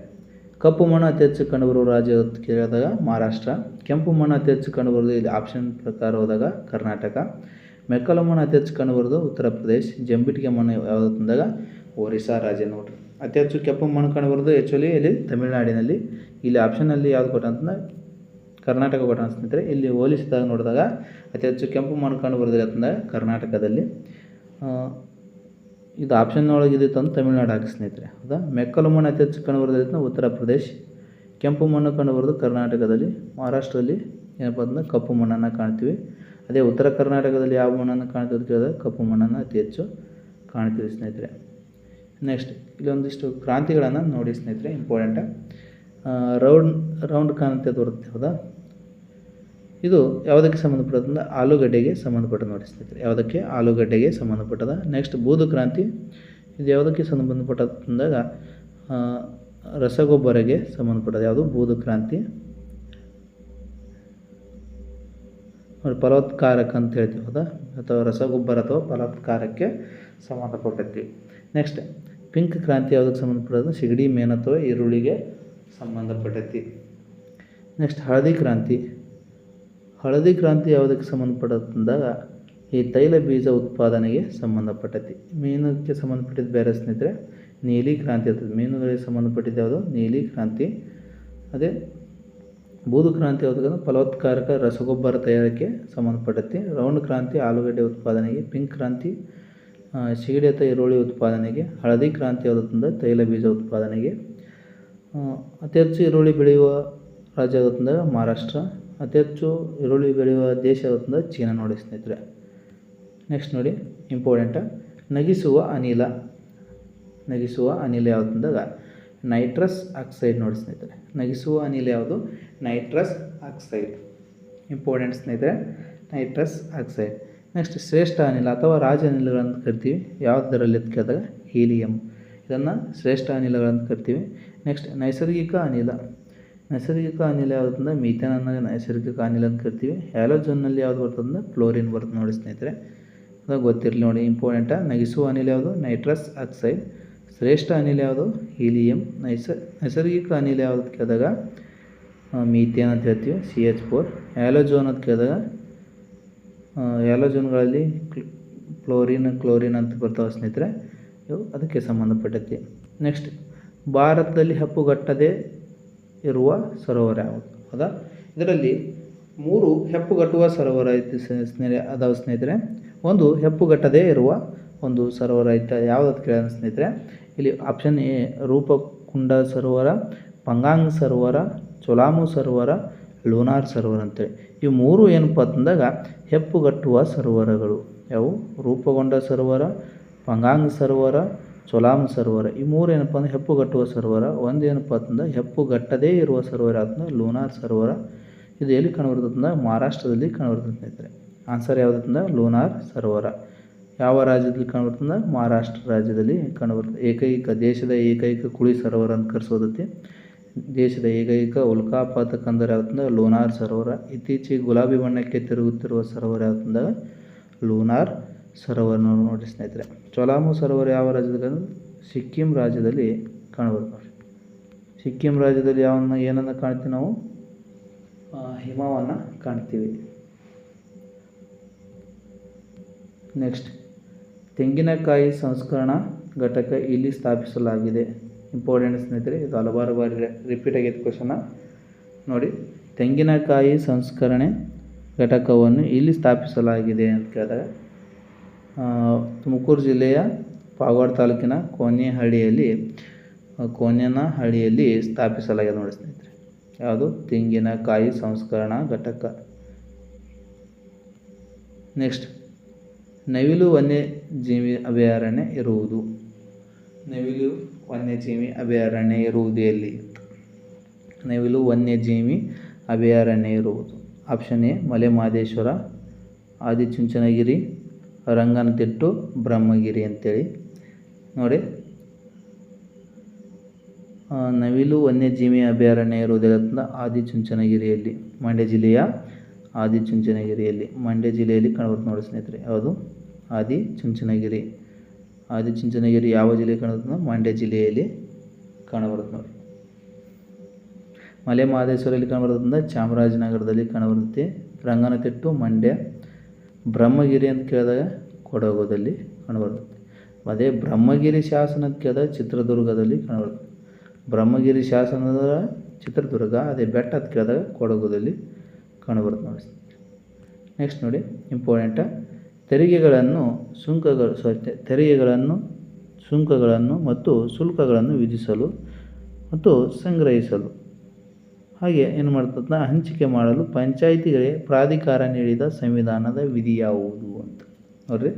ಕಪ್ಪು ಮಣ್ಣು ಅತಿ ಹೆಚ್ಚು ಕಂಡುಬರುವ ರಾಜ್ಯ ಕೇಳಿದಾಗ ಮಹಾರಾಷ್ಟ್ರ. ಕೆಂಪು ಮಣ್ಣು ಅತಿ ಹೆಚ್ಚು ಕಂಡುಬರೋದು ಇಲ್ಲಿ ಆಪ್ಷನ್ ಪ್ರಕಾರ ಹೋದಾಗ ಕರ್ನಾಟಕ. ಮೆಕ್ಕಲು ಮಣ್ಣು ಅತಿ ಹೆಚ್ಚು ಕಂಡುಬರೋದು ಉತ್ತರ ಪ್ರದೇಶ್. ಜಂಬಿಟ್ಟಿಗೆ ಮಣ್ಣು ಯಾವುದು ಅಂದಾಗ ಒರಿಸ್ಸಾ ರಾಜ್ಯ. ನೋಡಿರಿ, ಅತಿ ಹೆಚ್ಚು ಕೆಂಪು ಮಣ್ಣು ಕಂಡುಬರೋದು ಆ್ಯಕ್ಚುಲಿ ಇಲ್ಲಿ ತಮಿಳುನಾಡಿನಲ್ಲಿ. ಇಲ್ಲಿ ಆಪ್ಷನಲ್ಲಿ ಯಾವುದು ಕೊಟ್ಟ ಅಂತಂದ್ರೆ ಕರ್ನಾಟಕ ಕೊಟ್ಟ ಸ್ನೇಹಿತರೆ. ಇಲ್ಲಿ ಹೋಲಿಸಿದಾಗ ನೋಡಿದಾಗ ಅತಿ ಹೆಚ್ಚು ಕೆಂಪು ಮಣ್ಣು ಕಂಡುಬರೋದಿಲ್ಲ ಅಂತಂದರೆ ಕರ್ನಾಟಕದಲ್ಲಿ. ಇದು ಆಪ್ಷನ್ ಒಳಗಿದಿತ್ತು ಅಂತ ತಮಿಳುನಾಡು ಹಾಕಿ ಸ್ನೇಹಿತರೆ. ಹೌದಾ, ಮೆಕ್ಕಲು ಮಣ್ಣು ಅತಿ ಹೆಚ್ಚು ಕಂಡುಬರೋದಿಲ್ಲ ಉತ್ತರ ಪ್ರದೇಶ್. ಕೆಂಪು ಮಣ್ಣು ಕಂಡುಬರೋದು ಕರ್ನಾಟಕದಲ್ಲಿ. ಮಹಾರಾಷ್ಟ್ರದಲ್ಲಿ ಏನಪ್ಪ ಅಂದ್ರೆ ಕಪ್ಪು ಮಣ್ಣನ್ನು ಕಾಣ್ತೀವಿ. ಅದೇ ಉತ್ತರ ಕರ್ನಾಟಕದಲ್ಲಿ ಯಾವ ಮಣ್ಣನ್ನು ಕಾಣ್ತೀವಿ ಅಂತ ಕೇಳಿದ್ರೆ ಕಪ್ಪು ಮಣ್ಣನ್ನು ಅತಿ ಹೆಚ್ಚು ಕಾಣ್ತೀವಿ ಸ್ನೇಹಿತರೆ. ನೆಕ್ಸ್ಟ್ ಇಲ್ಲೊಂದಿಷ್ಟು ಕ್ರಾಂತಿಗಳನ್ನು ನೋಡಿ ಸ್ನೇಹಿತರೆ, ಇಂಪಾರ್ಟೆಂಟ್. ರೌಂಡ್ ಕ್ರಾಂತಿ ಅಂತ ಬರುತ್ತೆ. ಹೌದಾ, ಇದು ಯಾವುದಕ್ಕೆ ಸಂಬಂಧಪಟ್ಟದಂದ್ರೆ ಆಲೂಗಡ್ಡೆಗೆ ಸಂಬಂಧಪಟ್ಟದ್ದು ನೋಡಿ ಸ್ನೇಹಿತರೆ. ಯಾವುದಕ್ಕೆ? ಆಲೂಗಡ್ಡೆಗೆ ಸಂಬಂಧಪಟ್ಟದ. ನೆಕ್ಸ್ಟ್ ಬೂದು ಕ್ರಾಂತಿ, ಇದು ಯಾವುದಕ್ಕೆ ಸಂಬಂಧಪಟ್ಟಂದಾಗ ರಸಗೊಬ್ಬರಕ್ಕೆ ಸಂಬಂಧಪಟ್ಟದ್ದು. ಯಾವುದು? ಬೂದು ಕ್ರಾಂತಿ. ಫಲವತ್ಕಾರಕ ಅಂತ ಹೇಳ್ತೀವಿ. ಹೌದಾ, ಅಥವಾ ರಸಗೊಬ್ಬರ ಅಥವಾ ಫಲವತ್ಕಾರಕ್ಕೆ ಸಂಬಂಧಪಟ್ಟದ್ದು. ನೆಕ್ಸ್ಟ್ ಪಿಂಕ್ ಕ್ರಾಂತಿ ಯಾವುದಕ್ಕೆ ಸಂಬಂಧಪಟ್ಟದ್ದು? ಸಿಗಡಿ, ಮೇನ್ ಅಥವಾ ಈರುಳ್ಳಿಗೆ ಸಂಬಂಧಪಟ್ಟೈತಿ. ನೆಕ್ಸ್ಟ್ ಹಳದಿ ಕ್ರಾಂತಿ. ಹಳದಿ ಕ್ರಾಂತಿ ಯಾವುದಕ್ಕೆ ಸಂಬಂಧಪಟ್ಟಂದಾಗ ಈ ತೈಲ ಬೀಜ ಉತ್ಪಾದನೆಗೆ ಸಂಬಂಧಪಟ್ಟೈತಿ. ಮೀನುಕ್ಕೆ ಸಂಬಂಧಪಟ್ಟಿದ್ದು ಬೇರೆ ಸ್ನೇಹಿತರೆ, ನೀಲಿ ಕ್ರಾಂತಿ ಇರ್ತದೆ. ಮೀನುಗಳಿಗೆ ಸಂಬಂಧಪಟ್ಟಿದ್ದು ಯಾವುದು? ನೀಲಿ ಕ್ರಾಂತಿ. ಅದೇ ಬೂದು ಕ್ರಾಂತಿ ಯಾವುದಕ್ಕೆ? ಫಲವತ್ಕಾರಕ ರಸಗೊಬ್ಬರ ತಯಾರಿಕೆ ಸಂಬಂಧಪಟ್ಟೈತಿ. ರೌಂಡ್ ಕ್ರಾಂತಿ ಆಲೂಗಡ್ಡೆ ಉತ್ಪಾದನೆಗೆ. ಪಿಂಕ್ ಕ್ರಾಂತಿ ಸೀಗಡಿ ಅಥವಾ ಈರುಳ್ಳಿ ಉತ್ಪಾದನೆಗೆ. ಹಳದಿ ಕ್ರಾಂತಿ ಯಾವುದಂದ್ರೆ ತೈಲ ಬೀಜ ಉತ್ಪಾದನೆಗೆ. ಅತಿ ಹೆಚ್ಚು ಈರುಳ್ಳಿ ಬೆಳೆಯುವ ರಾಜ್ಯ ಯಾವುದಂದ್ರೆ ಮಹಾರಾಷ್ಟ್ರ. ಅತಿ ಹೆಚ್ಚು ಈರುಳ್ಳಿ ಬೆಳೆಯುವ ದೇಶ ಯಾವುದಂದ್ರೆ ಚೀನಾ ನೋಡಿ ಸ್ನೇಹಿತರೆ. ನೆಕ್ಸ್ಟ್ ನೋಡಿ ಇಂಪಾರ್ಟೆಂಟ, ನಗಿಸುವ ಅನಿಲ. ನಗಿಸುವ ಅನಿಲ ಯಾವುದಂದಾಗ ನೈಟ್ರಸ್ ಆಕ್ಸೈಡ್ ನೋಡಿ ಸ್ನೇಹಿತರೆ. ನಗಿಸುವ ಅನಿಲ ಯಾವುದು? Nitrous oxide. ಇಂಪಾರ್ಟೆಂಟ್ ಸ್ನೇಹಿತರೆ, ನೈಟ್ರಸ್ ಆಕ್ಸೈಡ್. ನೆಕ್ಸ್ಟ್ ಶ್ರೇಷ್ಠ ಅನಿಲ ಅಥವಾ ರಾಜ ಅನಿಲಗಳನ್ನು ಕರಿತೀವಿ. ಯಾವುದರಲ್ಲಿ ಅಂತ ಕೇಳಿದಾಗ ಹೀಲಿಯಂ. ಇದನ್ನು ಶ್ರೇಷ್ಠ ಅನಿಲಗಳನ್ನು ಕರಿತೀವಿ. ನೆಕ್ಸ್ಟ್ ನೈಸರ್ಗಿಕ ಅನಿಲ. ನೈಸರ್ಗಿಕ ಅನಿಲ ಯಾವುದಂದ್ರೆ ಮೀಥೇನನ್ನು ನೈಸರ್ಗಿಕ ಅನಿಲ ಅಂತ ಕರಿತೀವಿ. ಹ್ಯಾಲೋಜನ್ನಲ್ಲಿ ಯಾವುದು ಬರ್ತದಂದ್ರೆ ಕ್ಲೋರಿನ್ ಬರ್ತದೆ ನೋಡಿ ಸ್ನೇಹಿತರೆ. ಅದು ಗೊತ್ತಿರಲಿ ನೋಡಿ, ಇಂಪಾರ್ಟೆಂಟ. ನಗಿಸುವ ಅನಿಲ ಯಾವುದು? Nitrous oxide. ಶ್ರೇಷ್ಠ ಅನಿಲ ಯಾವುದು? ಹೀಲಿಯಂ. ನೈಸರ್ಗಿಕ ಅನಿಲ ಯಾವುದು ಅಂತ ಕೇಳಿದಾಗ ಮೀಥೇನ್ ಅಂತ ಹೇಳ್ತೀವಿ, CH4. ಹ್ಯಾಲೋಜೋನ್ ಅಂತ ಕೇಳಿದಾಗ ಹ್ಯಾಲೋಜೋನ್ಗಳಲ್ಲಿ ಕ್ಲೋರಿನ್ ಅಂತ ಬರ್ತಾವೆ ಸ್ನೇಹಿತರೆ. ಇವು ಅದಕ್ಕೆ ಸಂಬಂಧಪಟ್ಟೈತಿ. ನೆಕ್ಸ್ಟ್ ಭಾರತದಲ್ಲಿ ಹೆಪ್ಪುಗಟ್ಟದೇ ಇರುವ ಸರೋವರ ಯಾವುದು? ಹೌದಾ? ಇದರಲ್ಲಿ 3 ಹೆಪ್ಪುಗಟ್ಟುವ ಸರೋವರ ಐತಿ ಅದಾವ ಸ್ನೇಹಿತರೆ. ಒಂದು ಹೆಪ್ಪುಗಟ್ಟದೇ ಇರುವ ಒಂದು ಸರೋವರ ಐತೆ. ಯಾವುದಂತ ಕೇಳೋಣ ಸ್ನೇಹಿತರೆ. ಇಲ್ಲಿ ಆಪ್ಷನ್ ಎ ರೂಪಕುಂಡ ಸರೋವರ, ಪಂಗಾಂಗ್ ಸರೋವರ, ಚೋಲಾಮು ಸರೋವರ, ಲೂನಾರ್ ಸರೋವರ ಅಂತೇಳಿ. ಇವು 3 ಏನಪ್ಪ ಅಂತಂದಾಗ ಹೆಪ್ಪುಗಟ್ಟುವ ಸರೋವರಗಳು. ಯಾವು? ರೂಪುಗೊಂಡ ಸರೋವರ, ಪಂಗಾಂಗ್ ಸರೋವರ, ಚೋಲಾಮು ಸರೋವರ. ಈ 3 ಏನಪ್ಪ ಅಂದರೆ ಹೆಪ್ಪುಗಟ್ಟುವ ಸರೋವರ. ಒಂದು ಏನಪ್ಪ ಅಂತಂದ್ರೆ ಹೆಪ್ಪುಗಟ್ಟದೇ ಇರುವ ಸರೋವರ ಅಂತಂದ್ರೆ ಲೂನಾರ್ ಸರೋವರ. ಇದು ಎಲ್ಲಿ ಕಂಡುಬರ್ತದೆ? ಮಹಾರಾಷ್ಟ್ರದಲ್ಲಿ ಕಂಡುಬರ್ತದೆ ಸ್ನೇಹಿತರೆ. ಆನ್ಸರ್ ಯಾವುದಂದ್ರೆ ಲೂನಾರ್ ಸರೋವರ. ಯಾವ ರಾಜ್ಯದಲ್ಲಿ ಕಂಡುಬರ್ತದೆ? ಮಹಾರಾಷ್ಟ್ರ ರಾಜ್ಯದಲ್ಲಿ ಕಂಡುಬರ್ತದೆ. ದೇಶದ ಏಕೈಕ ಕುಳಿ ಸರೋವರ ಅಂತ ಕರೆಸೋದೈತಿ. ದೇಶದ ಏಕೈಕ ಉಲ್ಕಾಪಾತ ಕಂದರ ಯಾವುದಂದ್ರೆ ಲೂನಾರ್ ಸರೋವರ. ಇತ್ತೀಚೆಗೆ ಗುಲಾಬಿ ಬಣ್ಣಕ್ಕೆ ತಿರುಗುತ್ತಿರುವ ಸರೋವರ ಯಾವುದಂದಾಗ ಲೂನಾರ್ ಸರೋವರ ನೋಡಿ ಸ್ನೇಹಿತರೆ. ಚೋಲಾಮು ಸರೋವರ ಯಾವ ರಾಜ್ಯದಲ್ಲಿ? ಸಿಕ್ಕಿಂ ರಾಜ್ಯದಲ್ಲಿ ಕಾಣಬರುತ್ತೆ ನೋಡಿ. ಸಿಕ್ಕಿಂ ರಾಜ್ಯದಲ್ಲಿ ಏನನ್ನು ಕಾಣ್ತೀವಿ ನಾವು? ಹಿಮವನ್ನು ಕಾಣ್ತೀವಿ. ನೆಕ್ಸ್ಟ್ ತೆಂಗಿನಕಾಯಿ ಸಂಸ್ಕರಣಾ ಘಟಕ ಇಲ್ಲಿ ಸ್ಥಾಪಿಸಲಾಗಿದೆ. ಇಂಪಾರ್ಟೆಂಟ್ ಸ್ನೇಹಿತರೆ, ಇದು ಹಲವಾರು ಬಾರಿ ರಿಪೀಟ್ ಆಗೈತೆ ಕ್ವಶನ ನೋಡಿ. ತೆಂಗಿನಕಾಯಿ ಸಂಸ್ಕರಣೆ ಘಟಕವನ್ನು ಇಲ್ಲಿ ಸ್ಥಾಪಿಸಲಾಗಿದೆ ಅಂತ ಕೇಳಿದಾಗ ತುಮಕೂರು ಜಿಲ್ಲೆಯ ಪಾವಗಡ ತಾಲೂಕಿನ ಕೋನೇನಹಳ್ಳಿಯಲ್ಲಿ ಸ್ಥಾಪಿಸಲಾಗಿದೆ ನೋಡಿ ಸ್ನೇಹಿತರೆ. ಯಾವುದು? ತೆಂಗಿನಕಾಯಿ ಸಂಸ್ಕರಣಾ ಘಟಕ. ನೆಕ್ಸ್ಟ್ ನವಿಲು ವನ್ಯಜೀವಿ ಅಭಯಾರಣ್ಯ ಇರುವುದು. ನವಿಲು ವನ್ಯಜೀವಿ ಅಭಯಾರಣ್ಯ ಇರುವುದು ಎಲ್ಲಿ? ನವಿಲು ವನ್ಯಜೀವಿ ಅಭಯಾರಣ್ಯ ಇರುವುದು ಆಪ್ಷನ್ ಎ ಮಲೆ ಮಹದೇಶ್ವರ, ಆದಿಚುಂಚನಗಿರಿ, ರಂಗನತಿಟ್ಟು, ಬ್ರಹ್ಮಗಿರಿ ಅಂತೇಳಿ ನೋಡಿ. ನವಿಲು ವನ್ಯಜೀವಿ ಅಭಯಾರಣ್ಯ ಇರುವುದರಿಂದ ಆದಿಚುಂಚನಗಿರಿಯಲ್ಲಿ, ಮಂಡ್ಯ ಜಿಲ್ಲೆಯ ಆದಿಚುಂಚನಗಿರಿಯಲ್ಲಿ, ಮಂಡ್ಯ ಜಿಲ್ಲೆಯಲ್ಲಿ ಕಂಡುಬರುತ್ತೆ ನೋಡಿ ಸ್ನೇಹಿತರೆ. ಯಾವುದು? ಆದಿಚುಂಚನಗಿರಿ. ಆದಿಚುಂಚನಗಿರಿ ಯಾವ ಜಿಲ್ಲೆ ಕಾಣುತ್ತೆ? ಮಂಡ್ಯ ಜಿಲ್ಲೆಯಲ್ಲಿ ಕಾಣಬರುತ್ತೆ ನೋಡಿ. ಮಲೆ ಮಹದೇಶ್ವರಲ್ಲಿ ಕಾಣಬರೋದ್ರಿಂದ ಚಾಮರಾಜನಗರದಲ್ಲಿ ಕಾಣಬರುತ್ತೆ. ರಂಗನತಿಟ್ಟು ಮಂಡ್ಯ. ಬ್ರಹ್ಮಗಿರಿ ಅಂತ ಕೇಳಿದಾಗ ಕೊಡಗುದಲ್ಲಿ ಕಾಣಬರುತ್ತೆ. ಅದೇ ಬ್ರಹ್ಮಗಿರಿ ಶಾಸನ ಅಂತ ಕೇಳಿದಾಗ ಚಿತ್ರದುರ್ಗದಲ್ಲಿ ಕಾಣಬರುತ್ತೆ. ಬ್ರಹ್ಮಗಿರಿ ಶಾಸನದ ಚಿತ್ರದುರ್ಗ, ಅದೇ ಬೆಟ್ಟ ಅಂತ ಕೇಳಿದಾಗ ಕೊಡಗುದಲ್ಲಿ ಕಾಣಬರುತ್ತೆ ನೋಡಿ. ನೆಕ್ಸ್ಟ್ ನೋಡಿ ಇಂಪಾರ್ಟೆಂಟ, ತೆರಿಗೆಗಳನ್ನು ಸುಂಕಗಳನ್ನು ಮತ್ತು ಶುಲ್ಕಗಳನ್ನು ವಿಧಿಸಲು ಮತ್ತು ಸಂಗ್ರಹಿಸಲು ಹಾಗೆ ಏನು ಮಾಡ್ತದೆ? ಹಂಚಿಕೆ ಮಾಡಲು ಪಂಚಾಯಿತಿಗಳಿಗೆ ಪ್ರಾಧಿಕಾರ ನೀಡಿದ ಸಂವಿಧಾನದ ವಿಧಿ ಯಾವುದು ಅಂತ ನೋಡ್ರಿ.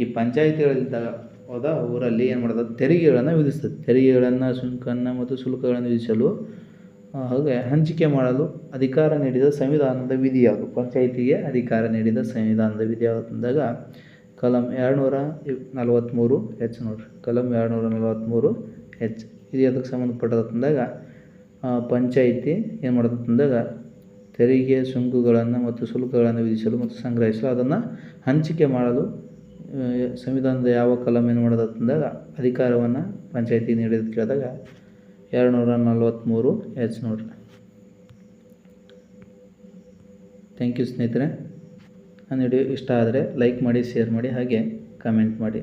ಈ ಪಂಚಾಯಿತಿಗಳಿದ್ದಾಗ ಹೋದ ಊರಲ್ಲಿ ಏನು ಮಾಡ್ತದೆ? ತೆರಿಗೆಗಳನ್ನು ವಿಧಿಸ್ತದೆ. ತೆರಿಗೆಗಳನ್ನು, ಸುಂಕನ್ನು ಮತ್ತು ಶುಲ್ಕಗಳನ್ನು ವಿಧಿಸಲು ಹಾಗೆ ಹಂಚಿಕೆ ಮಾಡಲು ಅಧಿಕಾರ ನೀಡಿದ ಸಂವಿಧಾನದ ವಿಧಿ ಯಾವುದು? ಪಂಚಾಯಿತಿಗೆ ಅಧಿಕಾರ ನೀಡಿದ ಸಂವಿಧಾನದ ವಿಧಿ ಯಾವುದು ಅಂದಾಗ ಕಲಂ 243H ನೋಡ್ರಿ. ಕಲಂ 243H ಇದು ಅದಕ್ಕೆ ಸಂಬಂಧಪಟ್ಟದಂದಾಗ ಪಂಚಾಯಿತಿ ಏನು ಮಾಡ್ತದೆ ಅಂದಾಗ ತೆರಿಗೆ, ಸುಂಕಗಳನ್ನು ಮತ್ತು ಶುಲ್ಕಗಳನ್ನು ವಿಧಿಸಲು ಮತ್ತು ಸಂಗ್ರಹಿಸಲು ಅದನ್ನು ಹಂಚಿಕೆ ಮಾಡಲು ಸಂವಿಧಾನದ ಯಾವ ಕಲಂ ಏನು ಮಾಡೋದಂದಾಗ ಅಧಿಕಾರವನ್ನು ಪಂಚಾಯಿತಿ ನೀಡಿದ ಕೇಳಿದಾಗ 243 H ನೋಡಿರಿ. ಥ್ಯಾಂಕ್ ಯು ಸ್ನೇಹಿತರೆ. ನನ್ನ ವಿಡಿಯೋ ಇಷ್ಟ ಆದರೆ ಲೈಕ್ ಮಾಡಿ, ಶೇರ್ ಮಾಡಿ, ಹಾಗೆ ಕಮೆಂಟ್ ಮಾಡಿ.